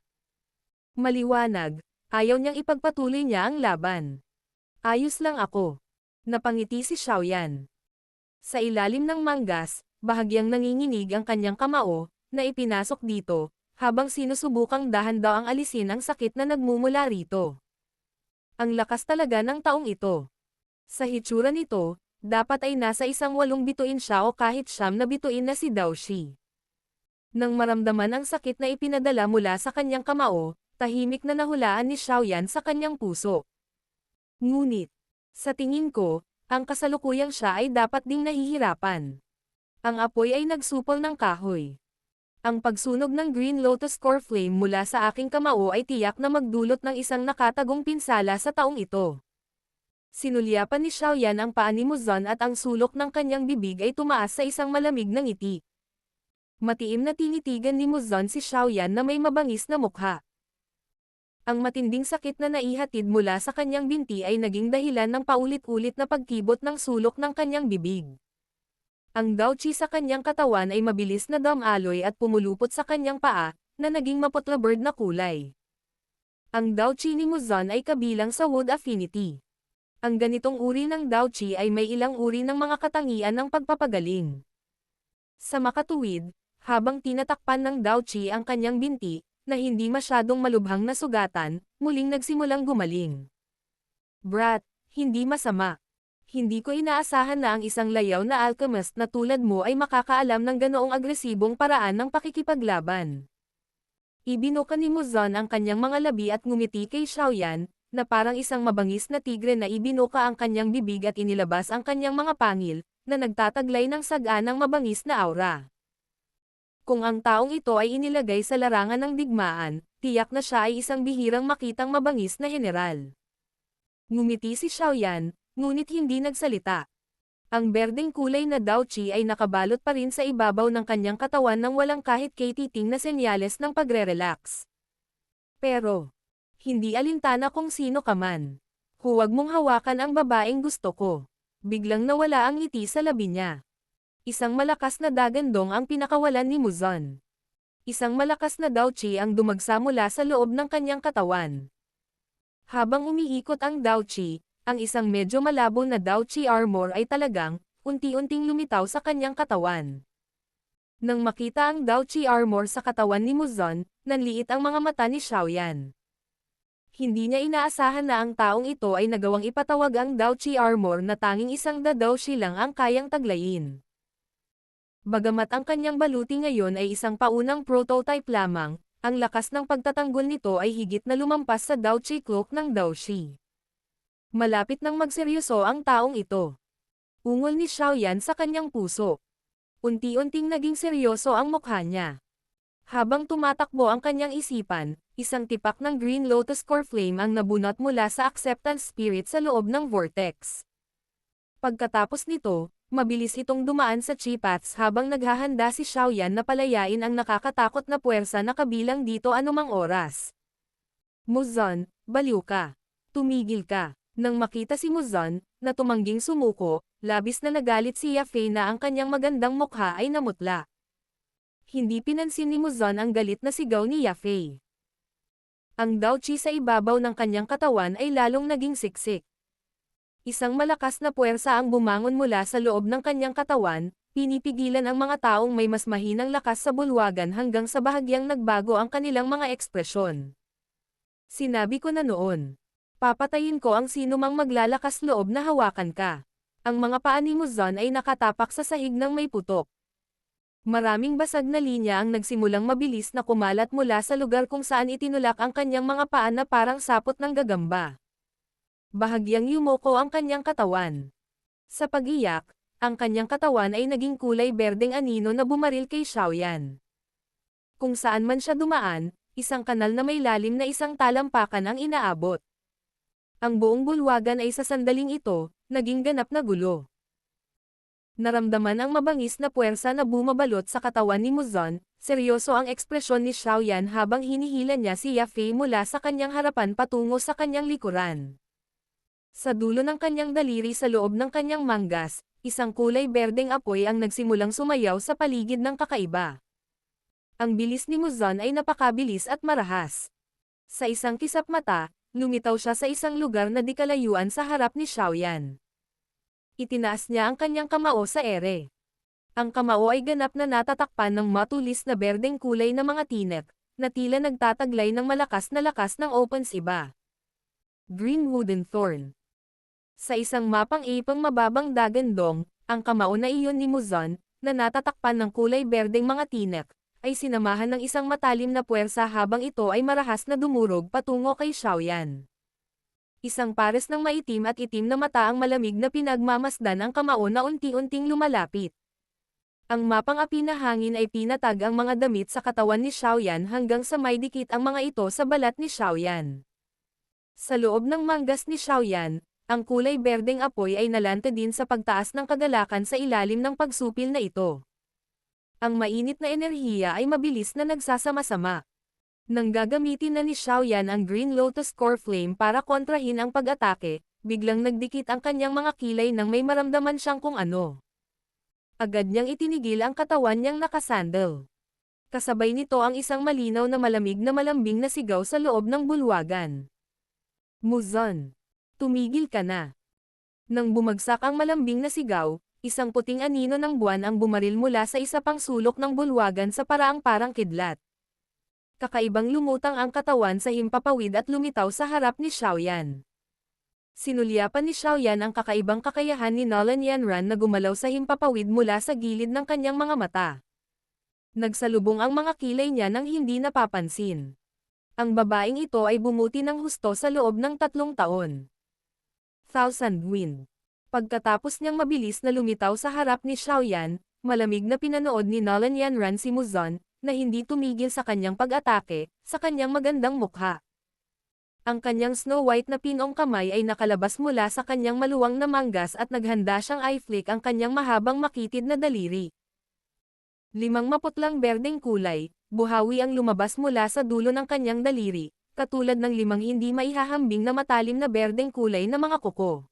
Maliwanag, ayaw niyang ipagpatuloy niya ang laban. Ayos lang ako. Napangiti si Xiaoyan. Sa ilalim ng Mangas, bahagyang nanginginig ang kanyang kamao, na ipinasok dito, habang sinusubukang dahan-daang alisin ang sakit na nagmumula rito. Ang lakas talaga ng taong ito. Sa hitsura nito, dapat ay nasa 8 bituin siya o kahit 9 na bituin na si Daoshi. Nang maramdaman ang sakit na ipinadala mula sa kanyang kamao, tahimik na nahulaan ni Xiaoyan sa kanyang puso. Ngunit, sa tingin ko, ang kasalukuyang siya ay dapat ding nahihirapan. Ang apoy ay nagsupol ng kahoy. Ang pagsunog ng Green Lotus Core Flame mula sa aking kamao ay tiyak na magdulot ng isang nakatagong pinsala sa taong ito. Sinulyapan ni Xiaoyan ang paa ni Muzan at ang sulok ng kanyang bibig ay tumaas sa isang malamig na ngiti. Matiim na tinitigan ni Muzan si Xiaoyan na may mabangis na mukha. Ang matinding sakit na naihatid mula sa kanyang binti ay naging dahilan ng paulit-ulit na pagkibot ng sulok ng kanyang bibig. Ang Daochi sa kanyang katawan ay mabilis na damaloy at pumulupot sa kanyang paa, na naging maputla bird na kulay. Ang Daochi ni Muzan ay kabilang sa Wood Affinity. Ang ganitong uri ng Daochi ay may ilang uri ng mga katangian ng pagpapagaling. Sa makatuwid, habang tinatakpan ng Daochi ang kanyang binti, na hindi masyadong malubhang na sugatan, muling nagsimulang gumaling. Brat, hindi masama. Hindi ko inaasahan na ang isang layaw na alchemist na tulad mo ay makakaalam ng ganoong agresibong paraan ng pakikipaglaban. Ibinuka ni Muzan ang kanyang mga labi at ngumiti kay Xiaoyan, na parang isang mabangis na tigre na ibinuka ang kanyang bibig at inilabas ang kanyang mga pangil, na nagtataglay ng saganang mabangis na aura. Kung ang taong ito ay inilagay sa larangan ng digmaan, tiyak na siya ay isang bihirang makitang mabangis na general. Ngumiti si Xiaoyan, ngunit hindi nagsalita. Ang berdeng kulay na Daochi ay nakabalot pa rin sa ibabaw ng kanyang katawan nang walang kahit katiting na senyales ng pagre-relax. Pero, hindi alintana kung sino ka man. Huwag mong hawakan ang babaeng gusto ko. Biglang nawala ang ngiti sa labi niya. Isang malakas na dagandong ang pinakawalan ni Muzan. Isang malakas na Daochi ang dumagsa mula sa loob ng kanyang katawan. Habang umiikot ang Daochi, ang isang medyo malabo na Daochi armor ay talagang, unti-unting lumitaw sa kanyang katawan. Nang makita ang Daochi armor sa katawan ni Muzan, nanliit ang mga mata ni Xiaoyan. Hindi niya inaasahan na ang taong ito ay nagawang ipatawag ang Daochi armor na tanging isang Daoshi lang ang kayang taglayin. Bagamat ang kanyang baluti ngayon ay isang paunang prototype lamang, ang lakas ng pagtatanggol nito ay higit na lumampas sa Daochi cloak ng Daoshi. Malapit nang magseryoso ang taong ito. Ungol ni Xiaoyan sa kanyang puso. Unti-unting naging seryoso ang mukha niya. Habang tumatakbo ang kanyang isipan, isang tipak ng Green Lotus Core Flame ang nabunot mula sa Acceptance Spirit sa loob ng vortex. Pagkatapos nito, mabilis itong dumaan sa chi paths habang naghahanda si Xiaoyan na palayain ang nakakatakot na puwersa na kabilang dito anumang oras. Muzan, baliw ka. Tumigil ka. Nang makita si Muzan, na tumangging sumuko, labis na nagalit si Yafei na ang kanyang magandang mukha ay namutla. Hindi pinansin ni Muzan ang galit na sigaw ni Yafei. Ang Daochi sa ibabaw ng kanyang katawan ay lalong naging siksik. Isang malakas na puwersa ang bumangon mula sa loob ng kanyang katawan, pinipigilan ang mga taong may mas mahinang lakas sa bulwagan hanggang sa bahagyang nagbago ang kanilang mga ekspresyon. Sinabi ko na noon. Papatayin ko ang sinumang maglalakas loob na hawakan ka. Ang mga paa ni Muzan ay nakatapak sa sahig ng may putok. Maraming basag na linya ang nagsimulang mabilis na kumalat mula sa lugar kung saan itinulak ang kanyang mga paa na parang sapot ng gagamba. Bahagyang yumoko ang kanyang katawan. Sa pag-iyak, ang kanyang katawan ay naging kulay berdeng anino na bumaril kay Xiaoyan. Kung saan man siya dumaan, isang kanal na may lalim na isang talampakan ang inaabot. Ang buong bulwagan ay sa sandaling ito, naging ganap na gulo. Naramdaman ang mabangis na puwersa na bumabalot sa katawan ni Muzan, seryoso ang ekspresyon ni Xiaoyan habang hinihila niya si Yafei mula sa kanyang harapan patungo sa kanyang likuran. Sa dulo ng kanyang daliri sa loob ng kanyang manggas, isang kulay berdeng apoy ang nagsimulang sumayaw sa paligid ng kakaiba. Ang bilis ni Muzan ay napakabilis at marahas. Sa isang kisap mata, lumitaw siya sa isang lugar na di kalayuan sa harap ni Xiaoyan. Itinaas niya ang kanyang kamao sa ere. Ang kamao ay ganap na natatakpan ng matulis na berdeng kulay na mga tinek, na tila nagtataglay ng malakas na lakas ng opens iba. Green Wooden Thorn. Sa isang mapang ipang mababang dagandong, ang kamao na iyon ni Muzan, na natatakpan ng kulay berdeng mga tinek, ay sinamahan ng isang matalim na puwersa habang ito ay marahas na dumurog patungo kay Xiaoyan. Isang pares ng maitim at itim na mata ang malamig na pinagmamasdan ang kamao na unti-unting lumalapit. Ang mapang api na hangin ay pinatag ang mga damit sa katawan ni Xiaoyan hanggang sa may dikit ang mga ito sa balat ni Xiaoyan. Sa loob ng manggas ni Xiaoyan, ang kulay berdeng apoy ay nalante din sa pagtaas ng kagalakan sa ilalim ng pagsupil na ito. Ang mainit na enerhiya ay mabilis na nagsasama-sama. Nang gagamitin na ni Xiaoyan ang Green Lotus Core Flame para kontrahin ang pag-atake, biglang nagdikit ang kanyang mga kilay nang may maramdaman siyang kung ano. Agad niyang itinigil ang katawan niyang nakasandal. Kasabay nito ang isang malinaw na malamig na malambing na sigaw sa loob ng bulwagan. Muzan! Tumigil ka na! Nang bumagsak ang malambing na sigaw, isang puting anino ng buwan ang bumaril mula sa isa pang sulok ng bulwagan sa paraang parang kidlat. Kakaibang lumutang ang katawan sa himpapawid at lumitaw sa harap ni Xiaoyan. Sinulyapan ni Xiaoyan ang kakaibang kakayahan ni Nolan Yanran na gumalaw sa himpapawid mula sa gilid ng kanyang mga mata. Nagsalubong ang mga kilay niya nang hindi napapansin. Ang babaeng ito ay bumuti ng husto sa loob ng 3 taon. Thousand Wind. Pagkatapos niyang mabilis na lumitaw sa harap ni Xiaoyan, malamig na pinanood ni Nolan Yanran si Muzan, na hindi tumigil sa kanyang pag-atake, sa kanyang magandang mukha. Ang kanyang snow white na pinong kamay ay nakalabas mula sa kanyang maluwang na manggas at naghanda siyang i-flick ang kanyang mahabang makitid na daliri. 5 maputlang berdeng kulay, buhawi ang lumabas mula sa dulo ng kanyang daliri, katulad ng 5 hindi maihahambing na matalim na berdeng kulay na mga kuko.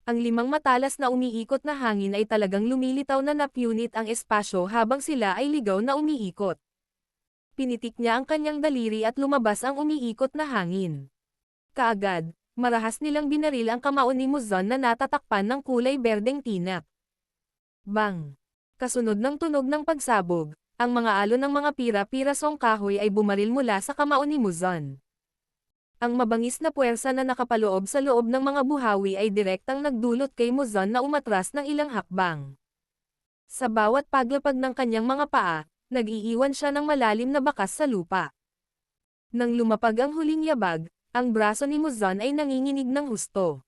Ang 5 matalas na umiikot na hangin ay talagang lumilitaw na napunit ang espasyo habang sila ay ligaw na umiikot. Pinitik niya ang kanyang daliri at lumabas ang umiikot na hangin. Kaagad, marahas nilang binaril ang kamao ni Muzan na natatakpan ng kulay berdeng tinak. Bang! Kasunod ng tunog ng pagsabog, ang mga alon ng mga pira-pirasong kahoy ay bumaril mula sa kamao ni Muzan. Ang mabangis na puwersa na nakapaloob sa loob ng mga buhawi ay direktang nagdulot kay Muzan na umatras ng ilang hakbang. Sa bawat paglapag ng kanyang mga paa, nag-iiwan siya ng malalim na bakas sa lupa. Nang lumapag ang huling yabag, ang braso ni Muzan ay nanginginig ng husto.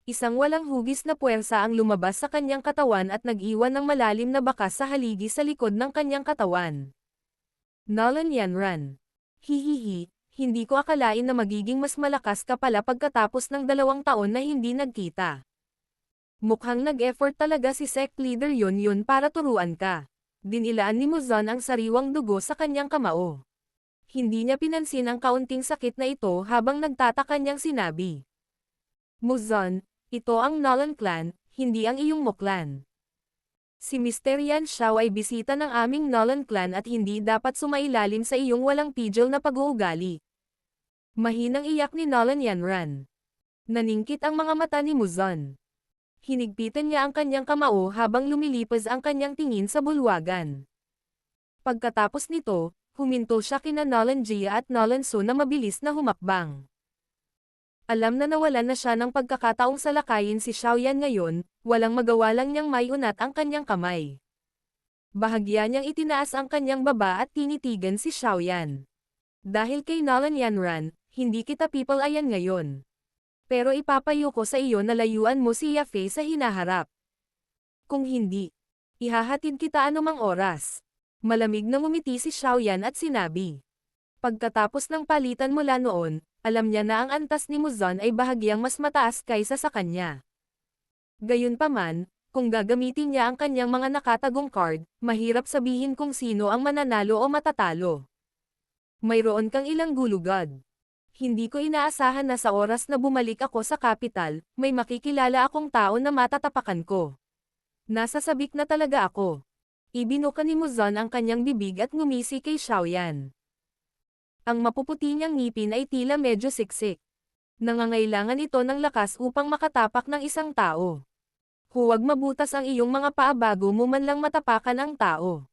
Isang walang hugis na puwersa ang lumabas sa kanyang katawan at nag-iwan ng malalim na bakas sa haligi sa likod ng kanyang katawan. Nolan Yanran. Hihihi. Hindi ko akalain na magiging mas malakas ka pala pagkatapos ng 2 taon na hindi nagkita. Mukhang nag-effort talaga si sect leader yun para turuan ka. Dinilaan ni Muzan ang sariwang dugo sa kanyang kamao. Hindi niya pinansin ang kaunting sakit na ito habang nagtataka niyang sinabi. Muzan, ito ang Nolan clan, hindi ang iyong muklan. Si Mr. Yan Xiao ay bisita ng aming Nolan clan at hindi dapat sumailalim sa iyong walang pidgel na pag-uugali. Mahinang iyak ni Nolan Yanran. Naningkit ang mga mata ni Muzan. Hinigpitan niya ang kanyang kamao habang lumilipas ang kanyang tingin sa bulwagan. Pagkatapos nito, huminto siya kina Nolan Jia at Nolan Su na mabilis na humakbang. Alam na nawalan na siya ng pagkakataong salakayin si Xiaoyan ngayon, walang magawa lang niyang maiunat ang kanyang kamay. Bahagya niyang itinaas ang kanyang baba at tinitigan si Xiaoyan. Dahil kay Nolan Yanran, hindi kita pipalayan ngayon. Pero ipapayo ko sa iyo na layuan mo si Yafei sa hinaharap. Kung hindi, ihahatid kita anumang oras. Malamig na ngumiti si Xiaoyan at sinabi. Pagkatapos ng palitan mula noon, alam niya na ang antas ni Muzan ay bahagyang mas mataas kaysa sa kanya. Gayunpaman, kung gagamitin niya ang kanyang mga nakatagong card, mahirap sabihin kung sino ang mananalo o matatalo. Mayroon kang ilang gulugad. Hindi ko inaasahan na sa oras na bumalik ako sa kapital, may makikilala akong tao na matatapakan ko. Nasa sabik na talaga ako. Ibinuka ni Muzan ang kanyang bibig at ngumisi kay Xiaoyan. Ang mapuputi niyang ngipin ay tila medyo siksik. Nangangailangan ito ng lakas upang makatapak ng isang tao. Huwag mabutas ang iyong mga paa bago mo man lang matapakan ang tao.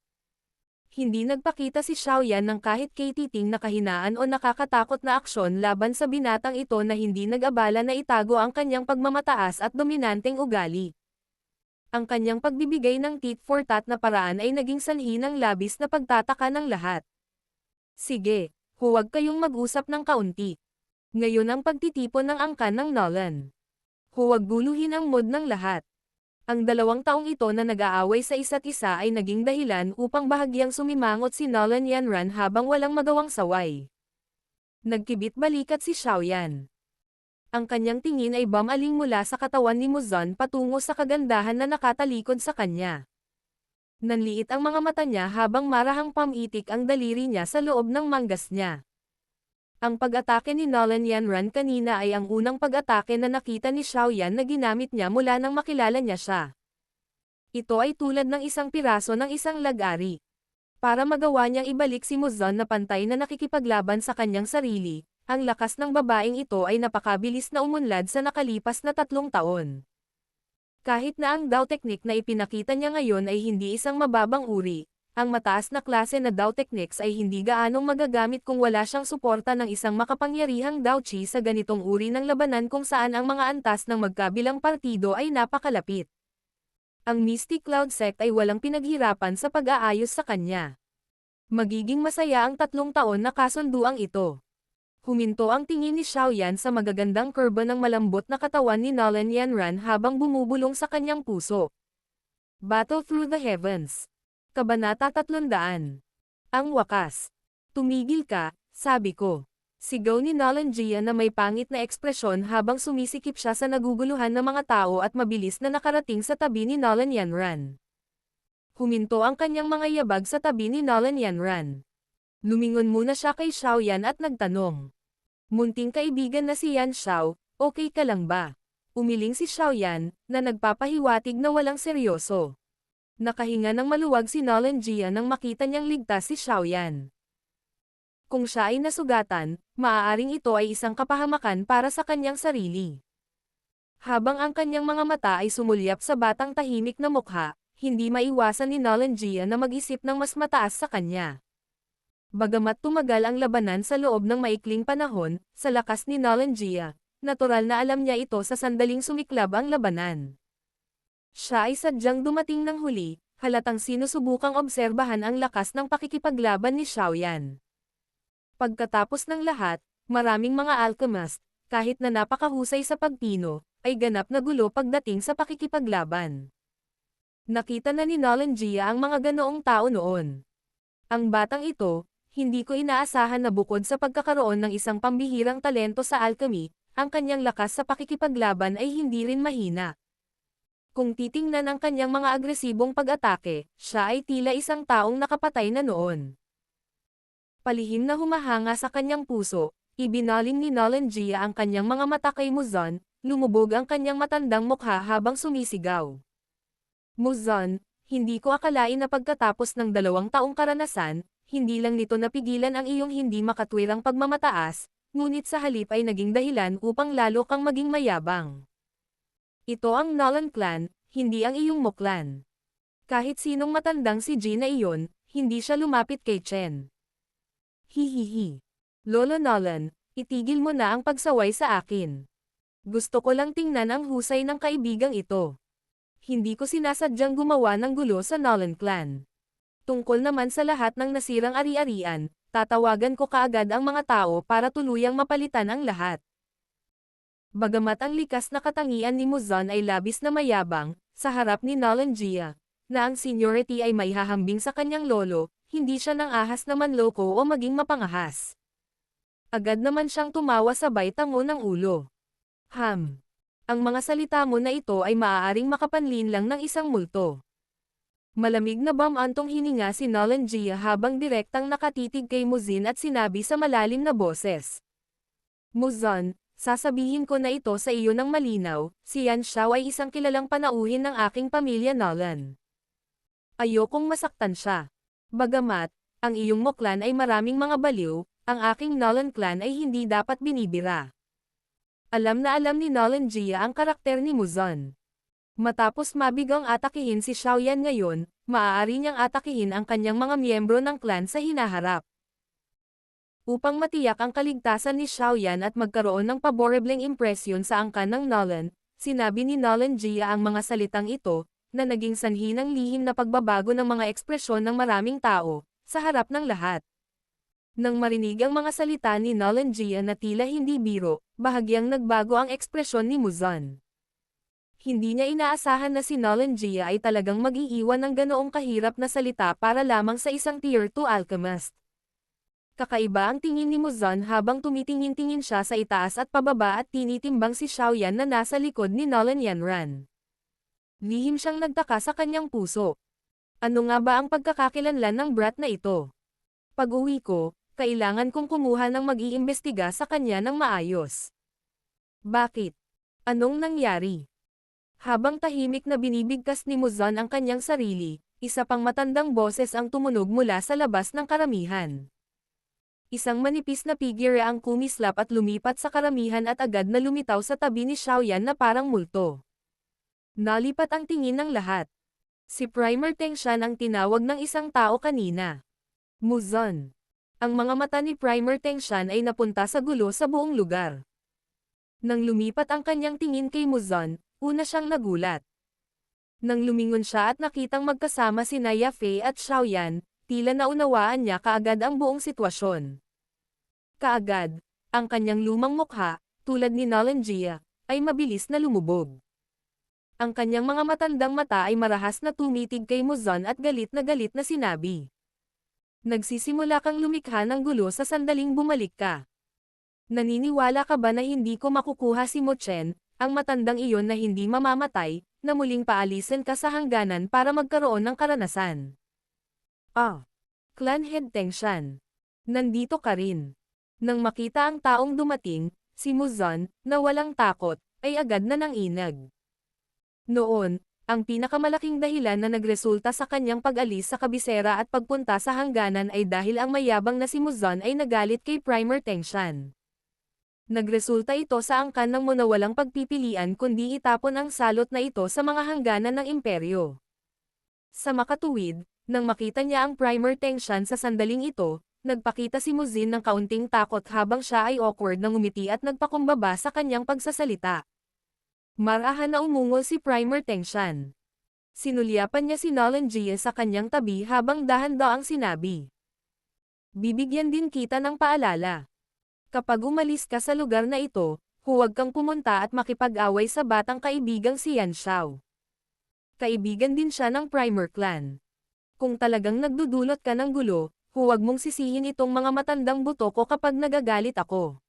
Hindi nagpakita si Xiaoyan ng kahit katiting na kahinaan o nakakatakot na aksyon laban sa binatang ito na hindi nag-abala na itago ang kanyang pagmamataas at dominanteng ugali. Ang kanyang pagbibigay ng tit for tat na paraan ay naging sanhi ng labis na pagtataka ng lahat. Sige, huwag kayong mag-usap ng kaunti. Ngayon ang pagtitipon ng angkan ng Nolan. Huwag guluhin ang mood ng lahat. Ang 2 taong ito na nag-aaway sa isa't isa ay naging dahilan upang bahagyang sumimangot si Nolan Yanran habang walang magawang saway. Nagkibit balikat si Xiaoyan. Ang kanyang tingin ay bumaling mula sa katawan ni Muzan patungo sa kagandahan na nakatalikod sa kanya. Nanliit ang mga mata niya habang marahang pamitik ang daliri niya sa loob ng manggas niya. Ang pag-atake ni Nolan Yanran kanina ay ang unang pag-atake na nakita ni Xiaoyan na ginamit niya mula nang makilala niya siya. Ito ay tulad ng isang piraso ng isang lag-ari. Para magawa niyang ibalik si Muzan na pantay na nakikipaglaban sa kanyang sarili, ang lakas ng babaeng ito ay napakabilis na umunlad sa nakalipas na 3 taon. Kahit na ang Dao technique na ipinakita niya ngayon ay hindi isang mababang uri, ang mataas na klase na Dao techniques ay hindi gaanong magagamit kung wala siyang suporta ng isang makapangyarihang Dao Chi sa ganitong uri ng labanan kung saan ang mga antas ng magkabilang partido ay napakalapit. Ang Mystic Cloud Sect ay walang pinaghirapan sa pag-aayos sa kanya. Magiging masaya ang 3 taon na kasunduang ito. Huminto ang tingin ni Xiaoyan sa magagandang kurba ng malambot na katawan ni Nolan Yanran habang bumubulong sa kanyang puso. Battle Through the Heavens. Kabanata 300. Ang wakas. Tumigil ka, sabi ko. Sigaw ni Nolan Jia na may pangit na ekspresyon habang sumisikip siya sa naguguluhan ng mga tao at mabilis na nakarating sa tabi ni Nolan Yanran. Huminto ang kanyang mga yabag sa tabi ni Nolan Yanran. Lumingon muna siya kay Xiaoyan at nagtanong. Munting kaibigan na si Yan Xiao, okay ka lang ba? Umiling si Xiaoyan, na nagpapahiwatig na walang seryoso. Nakahinga ng maluwag si Nolan Jia nang makita niyang ligtas si Xiaoyan. Kung siya ay nasugatan, maaaring ito ay isang kapahamakan para sa kanyang sarili. Habang ang kanyang mga mata ay sumulyap sa batang tahimik na mukha, hindi maiwasan ni Nolan Jia na mag-isip ng mas mataas sa kanya. Bagamat tumagal ang labanan sa loob ng maikling panahon, sa lakas ni Nolan Jia, natural na alam niya ito sa sandaling sumiklab ang labanan. Siya ay sadyang dumating ng huli, halatang sinusubukang obserbahan ang lakas ng pakikipaglaban ni Xiaoyan. Pagkatapos ng lahat, maraming mga alchemist, kahit na napakahusay sa pagpino, ay ganap na gulo pagdating sa pakikipaglaban. Nakita na ni Nolan Jia ang mga ganoong tao noon. Ang batang ito, hindi ko inaasahan na bukod sa pagkakaroon ng isang pambihirang talento sa alchemy, ang kanyang lakas sa pakikipaglaban ay hindi rin mahina. Kung titingnan ang kanyang mga agresibong pag-atake, siya ay tila isang taong nakapatay na noon. Palihim na humahanga sa kanyang puso, ibinaling ni Nolan Jia ang kanyang mga mata kay Muzan, lumubog ang kanyang matandang mukha habang sumisigaw. Muzan, hindi ko akalain na pagkatapos ng 2 taong karanasan, hindi lang nito napigilan ang iyong hindi makatwirang pagmamataas, ngunit sa halip ay naging dahilan upang lalo kang maging mayabang. Ito ang Nolan clan, hindi ang iyong Mo clan. Kahit sinong matandang si Jin na iyon, hindi siya lumapit kay Chen. Hihihi. Lolo Nolan, itigil mo na ang pagsaway sa akin. Gusto ko lang tingnan ang husay ng kaibigang ito. Hindi ko sinasadyang gumawa ng gulo sa Nolan clan. Tungkol naman sa lahat ng nasirang ari-arian, tatawagan ko kaagad ang mga tao para tuluyang mapalitan ang lahat. Bagamat ang likas na katangian ni Muzan ay labis na mayabang, sa harap ni Nolan Jia, na ang seniority ay maihahambing sa kanyang lolo, hindi siya nang ahas na manloko o maging mapangahas. Agad naman siyang tumawa sabay tango ng ulo. Ang mga salita mo na ito ay maaaring makapanlin lang ng isang multo. Malamig na bamantong hininga si Nolan Jia habang direktang nakatitig kay Muzin at sinabi sa malalim na boses. Muzon, sasabihin ko na ito sa iyo ng malinaw, si Yan Xiao ay isang kilalang panauhin ng aking pamilya Nolan. Ayokong masaktan siya. Bagamat, ang iyong Mo clan ay maraming mga baliw, ang aking Nolan clan ay hindi dapat binibira. Alam na alam ni Nolan Jia ang karakter ni Muzon. Matapos mabigang atakihin si Xiaoyan ngayon, maaari niyang atakihin ang kanyang mga miyembro ng clan sa hinaharap. Upang matiyak ang kaligtasan ni Xiaoyan at magkaroon ng paborebleng impresyon sa angkan ng Nolan, sinabi ni Nolan Jia ang mga salitang ito, na naging sanhi ng lihim na pagbabago ng mga ekspresyon ng maraming tao, sa harap ng lahat. Nang marinig ang mga salita ni Nolan Jia na tila hindi biro, bahagyang nagbago ang ekspresyon ni Muzon. Hindi niya inaasahan na si Nolan Jia ay talagang mag-iiwan ng ganoong kahirap na salita para lamang sa isang Tier 2 alchemist. Kakaiba ang tingin ni Muzon habang tumitingin-tingin siya sa itaas at pababa at tinitimbang si Xiaoyan na nasa likod ni Nolan Yanran. Lihim siyang nagtaka sa kanyang puso. Ano nga ba ang pagkakakilanlan ng brat na ito? Pag-uwi ko, kailangan kong kumuha ng mag-iimbestiga sa kanya ng maayos. Bakit? Anong nangyari? Habang tahimik na binibigkas ni Muzon ang kanyang sarili, isa pang matandang boses ang tumunog mula sa labas ng karamihan. Isang manipis na figure ang kumislap at lumipat sa karamihan at agad na lumitaw sa tabi ni Xiaoyan na parang multo. Nalipat ang tingin ng lahat. Si Primer Tengshan ang tinawag ng isang tao kanina. Muzon. Ang mga mata ni Primer Tengshan ay napunta sa gulo sa buong lugar. Nang lumipat ang kanyang tingin kay Muzon, una siyang nagulat. Nang lumingon siya at nakitang magkasama si Naya Fei at Xiaoyan, tila naunawaan niya kaagad ang buong sitwasyon. Kaagad, ang kanyang lumang mukha, tulad ni Nolan Jia, ay mabilis na lumubog. Ang kanyang mga matandang mata ay marahas na tumitig kay Muzon at galit na sinabi. Nagsisimula kang lumikha ng gulo sa sandaling bumalik ka. Naniniwala ka ba na hindi ko makukuha si Mo Chen, ang matandang iyon na hindi mamamatay, na muling paalisin ka sa hangganan para magkaroon ng karanasan? Clan Head Tengshan. Nandito ka rin. Nang makita ang taong dumating, si Muzon, na walang takot, ay agad na nanginag. Noon, ang pinakamalaking dahilan na nagresulta sa kanyang pag-alis sa kabisera at pagpunta sa hangganan ay dahil ang mayabang na si Muzon ay nagalit kay Primer Tengshan. Nagresulta ito sa angkan ng mo na walang pagpipilian kundi itapon ang salot na ito sa mga hangganan ng imperyo. Sa makatuwid, nang makita niya ang Primer Tengshan sa sandaling ito, nagpakita si Muzin ng kaunting takot habang siya ay awkward na ngumiti at nagpakumbaba sa kanyang pagsasalita. Marahan na umungol si Primer Tengshan. Sinulyapan niya si Nolan Jia sa kanyang tabi habang dahan-daang sinabi. Bibigyan din kita ng paalala. Kapag umalis ka sa lugar na ito, huwag kang pumunta at makipag-away sa batang kaibigang si Yan Xiao. Kaibigan din siya ng Primer Clan. Kung talagang nagdudulot ka ng gulo, huwag mong sisihin itong mga matandang buto ko kapag nagagalit ako.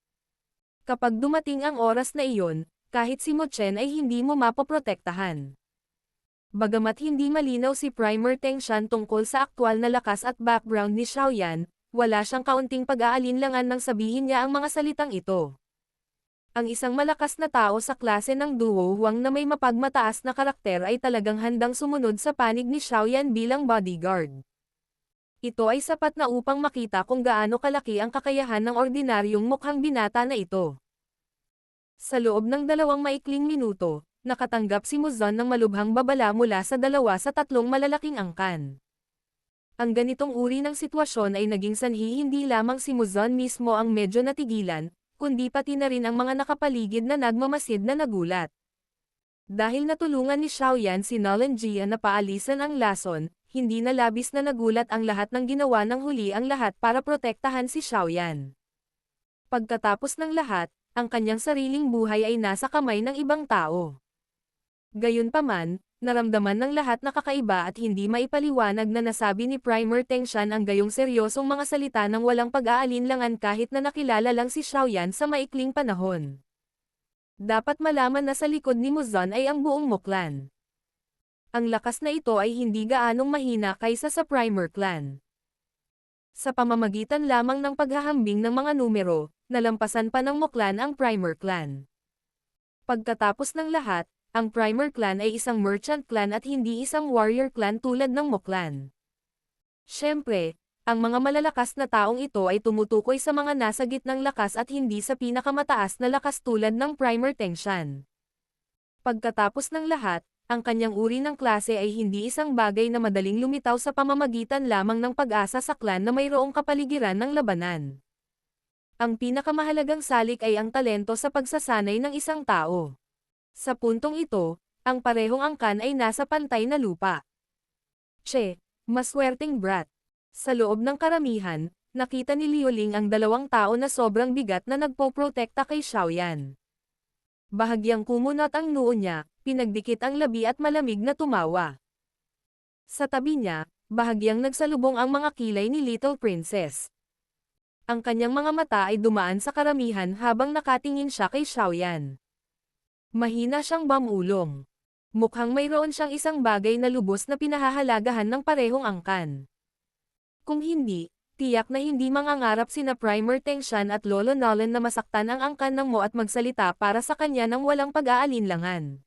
Kapag dumating ang oras na iyon, kahit si Mo Chen ay hindi mo mapoprotektahan. Bagamat hindi malinaw si Primer Tengshan tungkol sa aktwal na lakas at background ni Xiaoyan, wala siyang kaunting pag-aalinlangan nang sabihin niya ang mga salitang ito. Ang isang malakas na tao sa klase ng duo Huang na may mapagmataas na karakter ay talagang handang sumunod sa panig ni Xiaoyan bilang bodyguard. Ito ay sapat na upang makita kung gaano kalaki ang kakayahan ng ordinaryong mukhang binata na ito. Sa loob ng 2 maikling minuto, nakatanggap si Muzon ng malubhang babala mula sa 2 sa 3 malalaking angkan. Ang ganitong uri ng sitwasyon ay naging sanhi hindi lamang si Muzon mismo ang medyo natigilan, kundi pati na rin ang mga nakapaligid na nagmamasid na nagulat. Dahil natulungan ni Xiaoyan si Nolan Jia na paalisan ang lason, hindi na labis na nagulat ang lahat ng ginawa ng huli ang lahat para protektahan si Xiaoyan. Pagkatapos ng lahat, ang kanyang sariling buhay ay nasa kamay ng ibang tao. Gayunpaman, naramdaman ng lahat na kakaiba at hindi maipaliwanag na nasabi ni Primer Tengshan ang gayong seryosong mga salita ng walang pag-aalinlangan kahit na nakilala lang si Xiaoyan sa maikling panahon. Dapat malaman na sa likod ni Muzon ay ang buong Mo Clan. Ang lakas na ito ay hindi gaanong mahina kaysa sa Primer Clan. Sa pamamagitan lamang ng paghahambing ng mga numero, nalampasan pa ng Muklan ang Primer Clan. Pagkatapos ng lahat, ang Primer Clan ay isang merchant clan at hindi isang warrior clan tulad ng Muklan. Siyempre, ang mga malalakas na taong ito ay tumutukoy sa mga nasa gitnang lakas at hindi sa pinakamataas na lakas tulad ng Primer Tengshan. Pagkatapos ng lahat, ang kanyang uri ng klase ay hindi isang bagay na madaling lumitaw sa pamamagitan lamang ng pag-asa sa clan na mayroong kapaligiran ng labanan. Ang pinakamahalagang salik ay ang talento sa pagsasanay ng isang tao. Sa puntong ito, ang parehong angkan ay nasa pantay na lupa. Che, maswerteng brat. Sa loob ng karamihan, nakita ni Liuling ang dalawang tao na sobrang bigat na nagpoprotekta kay Xiaoyan. Bahagyang kumunot ang noo niya, pinagdikit ang labi at malamig na tumawa. Sa tabi niya, bahagyang nagsalubong ang mga kilay ni Little Princess. Ang kanyang mga mata ay dumaan sa karamihan habang nakatingin siya kay Xiaoyan. Mahina siyang bamulong. Mukhang mayroon siyang isang bagay na lubos na pinahahalagahan ng parehong angkan. Kung hindi, tiyak na hindi mangangarap sina Primer Tengshan at Lolo Nolan na masaktan ang angkan ng Mo at magsalita para sa kanya ng walang pag-aalinlangan.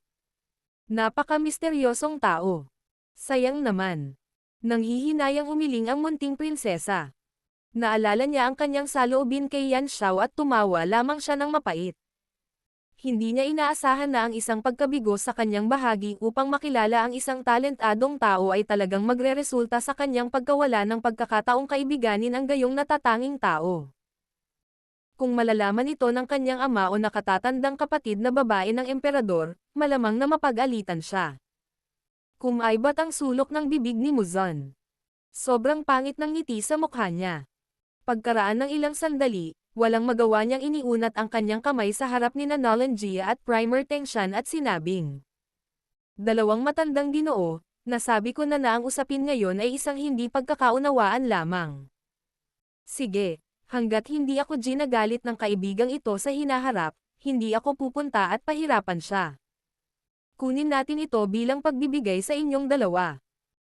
Napaka-misteryosong tao. Sayang naman. Nanghihinayang umiling ang munting prinsesa. Naalala niya ang kanyang saloobin kay Yan Xiao at tumawa lamang siya ng mapait. Hindi niya inaasahan na ang isang pagkabigo sa kanyang bahagi upang makilala ang isang talentadong tao ay talagang magreresulta sa kanyang pagkawala ng pagkakataong kaibiganin ang gayong natatanging tao. Kung malalaman ito ng kanyang ama o nakatatandang kapatid na babae ng emperador, malamang na mapag-alitan siya. Kumaibat ang sulok ng bibig ni Muzon. Sobrang pangit ng ngiti sa mukha niya. Pagkaraan ng ilang sandali, walang magawa niyang iniunat ang kanyang kamay sa harap ni Nolan Jia at Primer Tengshan at sinabing, "Dalawang matandang ginoo, nasabi ko na ang usapin ngayon ay isang hindi pagkakaunawaan lamang. Sige, hanggat hindi ako ginagalit ng kaibigang ito sa hinaharap, hindi ako pupunta at pahirapan siya. Kunin natin ito bilang pagbibigay sa inyong dalawa."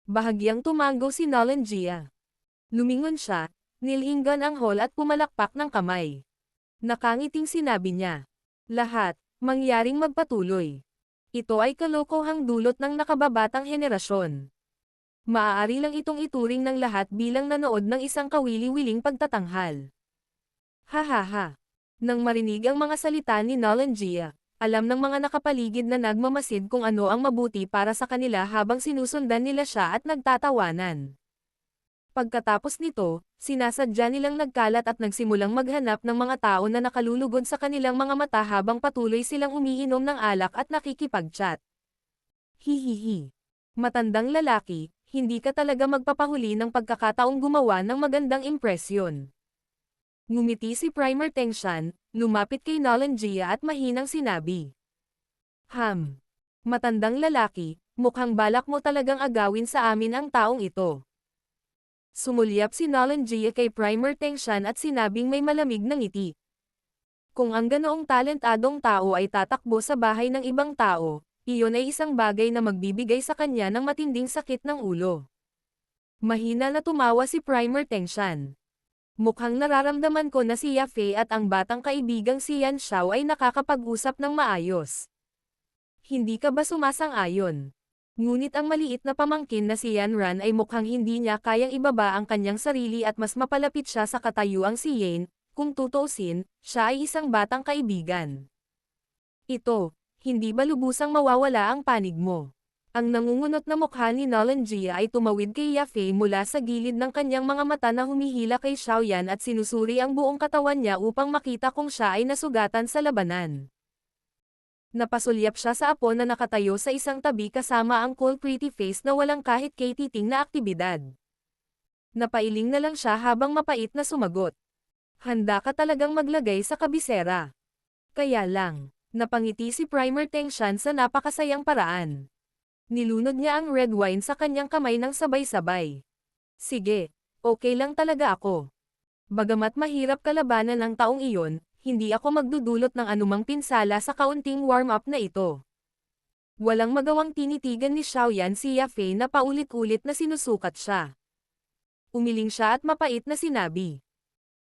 Bahagyang tumango si Nolan Jia. Lumingon siya, nilinggan ang hall at pumalakpak ng kamay. Nakangiting sinabi niya, "Lahat, mangyaring magpatuloy. Ito ay kalokohang dulot ng nakababatang henerasyon. Maaari lang itong ituring ng lahat bilang nanood ng isang kawili-wiling pagtatanghal." Hahaha. Nang marinig ang mga salita ni Nolan Jia, alam ng mga nakapaligid na nagmamasid kung ano ang mabuti para sa kanila habang sinusundan nila siya at nagtatawanan. Pagkatapos nito, sinasadya nilang nagkalat at nagsimulang maghanap ng mga tao na nakalulugod sa kanilang mga mata habang patuloy silang umiinom ng alak at nakikipag-chat. Hihihi. Matandang lalaki, hindi ka talaga magpapahuli ng pagkakataong gumawa ng magandang impresyon. Ngumiti si Primer Tengshan, lumapit kay Nolan Jia at mahinang sinabi, Matandang lalaki, mukhang balak mo talagang agawin sa amin ang taong ito." Sumulyap si Nolan Jia kay Primer Tengshan at sinabing may malamig na ngiti. Kung ang ganoong talentadong tao ay tatakbo sa bahay ng ibang tao, iyon ay isang bagay na magbibigay sa kanya ng matinding sakit ng ulo. Mahina na tumawa si Primer Tengshan. Mukhang nararamdaman ko na si Yafei at ang batang kaibigang si Yan Xiao ay nakakapag-usap ng maayos. Hindi ka ba sumasang-ayon? Ngunit ang maliit na pamangkin na si Yan Ran ay mukhang hindi niya kayang ibaba ang kanyang sarili at mas mapalapit siya sa katayuang si Yen, kung tutuusin, siya ay isang batang kaibigan. Ito, hindi ba lubusang mawawala ang panig mo? Ang nangungunot na mukha ni Nolan Jia ay tumawid kay Yafei mula sa gilid ng kanyang mga mata na humihila kay Xiaoyan at sinusuri ang buong katawan niya upang makita kung siya ay nasugatan sa labanan. Napasulyap siya sa apo na nakatayo sa isang tabi kasama ang cool pretty face na walang kahit katiting na aktibidad. Napailing na lang siya habang mapait na sumagot. "Handa ka talagang maglagay sa kabisera." Kaya lang, napangiti si Primer Tengshan sa napakasayang paraan. Nilunod niya ang red wine sa kanyang kamay ng sabay-sabay. "Sige, okay lang talaga ako. Bagamat mahirap kalabanan ng taong iyon, hindi ako magdudulot ng anumang pinsala sa kaunting warm-up na ito." Walang magawang tinitigan ni Xiaoyan si Yafei na paulit-ulit na sinusukat siya. Umiling siya at mapait na sinabi,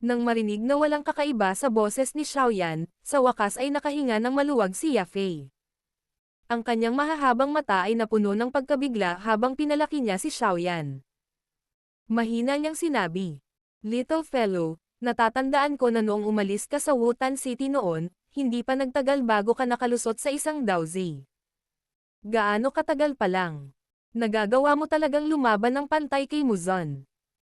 Nang marinig na walang kakaiba sa boses ni Xiaoyan, sa wakas ay nakahinga ng maluwag si Yafei. Ang kanyang mahahabang mata ay napuno ng pagkabigla habang pinalaki niya si Xiaoyan. Mahina niyang sinabi, "Little fellow, natatandaan ko na noong umalis ka sa Wutan City noon, hindi pa nagtagal bago ka nakalusot sa isang Daozi. Gaano katagal pa lang? Nagagawa mo talagang lumaban ng pantay kay Muzan."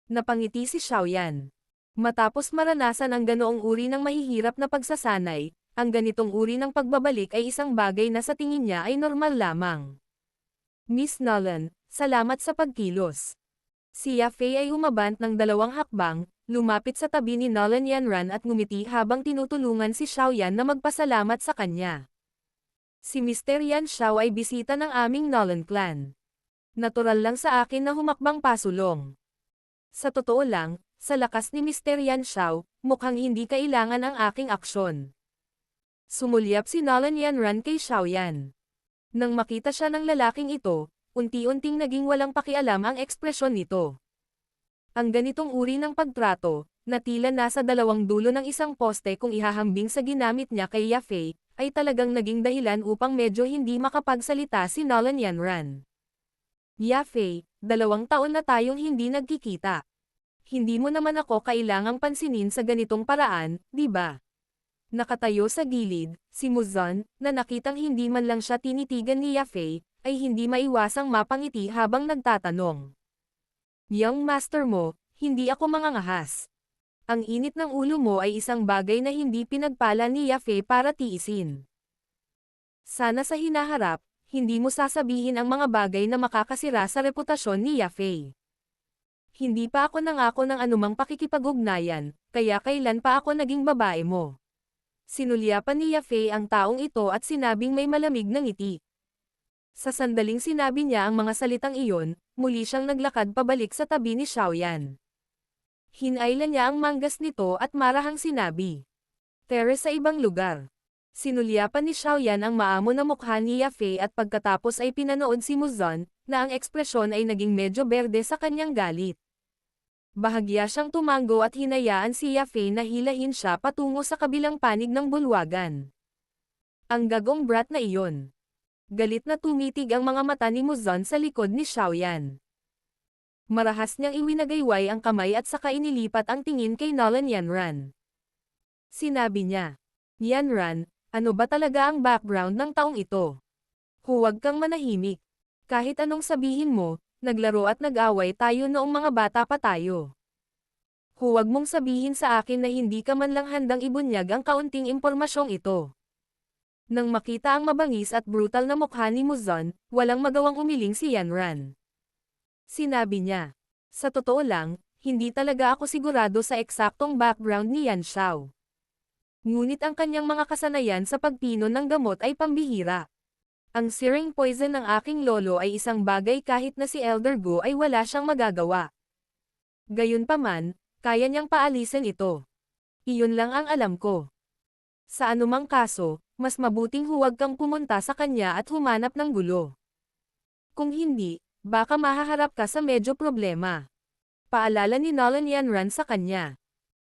Napangiti si Xiaoyan. Matapos maranasan ang ganoong uri ng mahihirap na pagsasanay, ang ganitong uri ng pagbabalik ay isang bagay na sa tingin niya ay normal lamang. "Miss Nolan, salamat sa pagkilos." Si Yafei ay umabant ng 2 hakbang, lumapit sa tabi ni Nolan Yanran at ngumiti habang tinutulungan si Xiaoyan na magpasalamat sa kanya. "Si Mr. Yan Xiao ay bisita ng aming Nolan clan. Natural lang sa akin na humakbang pasulong." Sa totoo lang, sa lakas ni Mr. Yan Xiao, mukhang hindi kailangan ang aking aksyon. Sumulyap si Nolan Yanran kay Xiaoyan. Nang makita siya ng lalaking ito, unti-unting naging walang pakialam ang ekspresyon nito. Ang ganitong uri ng pagtrato, na tila nasa dalawang dulo ng isang poste kung ihahambing sa ginamit niya kay Yafei, ay talagang naging dahilan upang medyo hindi makapagsalita si Nolan Yanran. "Yafei, 2 taon na tayong hindi nagkikita. Hindi mo naman ako kailangang pansinin sa ganitong paraan, di ba?" Nakatayo sa gilid, si Muzan, na nakitang hindi man lang siya tinitigan ni Yafei, ay hindi maiwasang mapangiti habang nagtatanong. "Young master mo, hindi ako mangangahas. Ang init ng ulo mo ay isang bagay na hindi pinagpala ni Yafei para tiisin. Sana sa hinaharap, hindi mo sasabihin ang mga bagay na makakasira sa reputasyon ni Yafei. Hindi pa ako nangako ng anumang pakikipag-ugnayan, kaya kailan pa ako naging babae mo?" Sinulyapan ni Yafei ang taong ito at sinabing may malamig na ngiti. Sa sandaling sinabi niya ang mga salitang iyon, muli siyang naglakad pabalik sa tabi ni Xiaoyan. Hinailan niya ang manggas nito at marahang sinabi, "Tere sa ibang lugar." Sinulyapan ni Xiaoyan ang maamo na mukha ni Yafei at pagkatapos ay pinanood si Muzan, na ang ekspresyon ay naging medyo berde sa kanyang galit. Bahagya siyang tumango at hinayaan si Yafei na hilahin siya patungo sa kabilang panig ng bulwagan. Ang gagong brat na iyon. Galit na tumitig ang mga mata ni Muzan sa likod ni Xiaoyan. Marahas niyang iwinagayway ang kamay at saka inilipat ang tingin kay Nolan Yanran. Sinabi niya, "Yanran, ano ba talaga ang background ng taong ito? Huwag kang manahimik. Kahit anong sabihin mo, naglaro at nag-away tayo noong mga bata pa tayo. Huwag mong sabihin sa akin na hindi ka man lang handang ibunyag ang kaunting impormasyong ito." Nang makita ang mabangis at brutal na mukha ni Muzan, walang magawang umiling si Yanran. Sinabi niya, "Sa totoo lang, hindi talaga ako sigurado sa eksaktong background ni Yan Xiao. Ngunit ang kanyang mga kasanayan sa pagpinon ng gamot ay pambihira. Ang searing poison ng aking lolo ay isang bagay kahit na si Elder Gu ay wala siyang magagawa. Gayunpaman, kaya niyang paalisin ito. Iyon lang ang alam ko. Sa anumang kaso, mas mabuting huwag kang pumunta sa kanya at humanap ng gulo. Kung hindi, baka mahaharap ka sa medyo problema." Paalala ni Nolan Yanran sa kanya.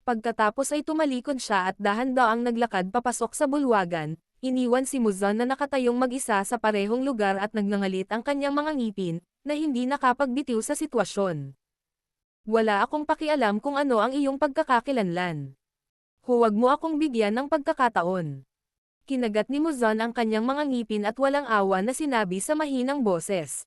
Pagkatapos ay tumalikod siya at dahan-daang naglakad papasok sa bulwagan, iniwan si Muzan na nakatayong mag-isa sa parehong lugar at nagngangalit ang kanyang mga ngipin, na hindi nakapagbitiw sa sitwasyon. "Wala akong pakialam kung ano ang iyong pagkakakilanlan. Huwag mo akong bigyan ng pagkakataon." Kinagat ni Muzan ang kanyang mga ngipin at walang awa na sinabi sa mahinang boses.